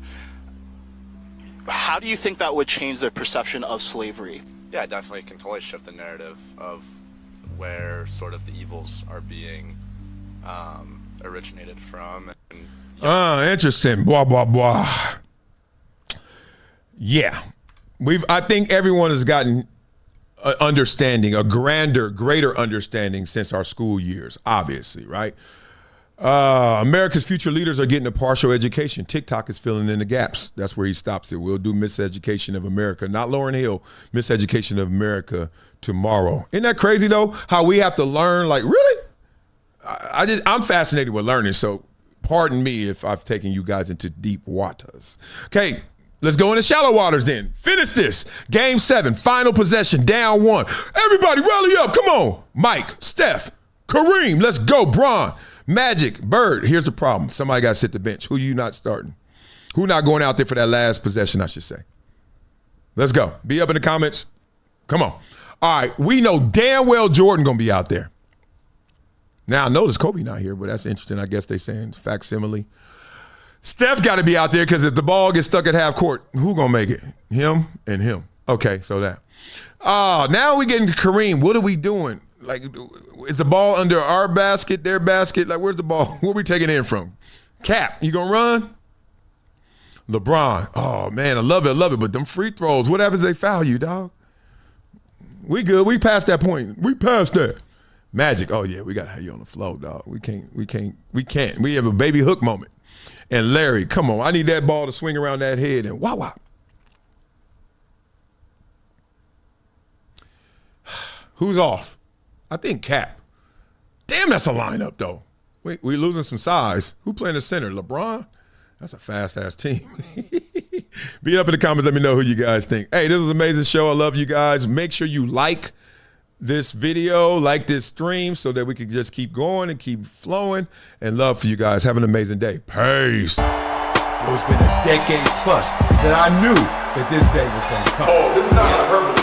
How do you think that would change their perception of slavery? Yeah, it definitely can totally shift the narrative of where sort of the evils are being originated from. And, interesting. Blah, blah, blah. Yeah. I think everyone has gotten an understanding, a greater understanding since our school years, obviously, right? America's future leaders are getting a partial education. TikTok is filling in the gaps. That's where he stops it. We'll do Miseducation of America, not Lauryn Hill, Miseducation of America tomorrow. Isn't that crazy, though, how we have to learn? Like, really? I'm fascinated with learning, so pardon me if I've taken you guys into deep waters. Okay. Let's go into shallow waters then. Finish this. Game 7, final possession, down 1. Everybody rally up. Come on. Mike, Steph, Kareem, let's go. Bron, Magic, Bird. Here's the problem. Somebody got to sit the bench. Who you not starting? Who not going out there for that last possession, I should say? Let's go. Be up in the comments. Come on. All right. We know damn well Jordan going to be out there. Now, I notice Kobe not here, but that's interesting. I guess they saying facsimile. Steph got to be out there because if the ball gets stuck at half court, who going to make it? Him and him. Okay, so that. Now we get into Kareem. What are we doing? Like, is the ball under our basket, their basket? Like, where's the ball? Where we taking it in from? Cap, you going to run? LeBron. Oh, man, I love it. But them free throws, what happens if they foul you, dog? We good. We passed that point. We passed that. Magic. Oh, yeah, we got to have you on the floor, dog. We can't. We have a baby hook moment. And Larry, come on. I need that ball to swing around that head and wah. Who's off? I think Cap. Damn, that's a lineup, though. We losing some size. Who playing the center? LeBron? That's a fast-ass team. Be up in the comments. Let me know who you guys think. Hey, this was an amazing show. I love you guys. Make sure you like this video, like this stream, so that we can just keep going and keep flowing. And love for you guys. Have an amazing day. Peace. It's been a decade plus that I knew that this day was going to come. Oh, this is not hyperbole.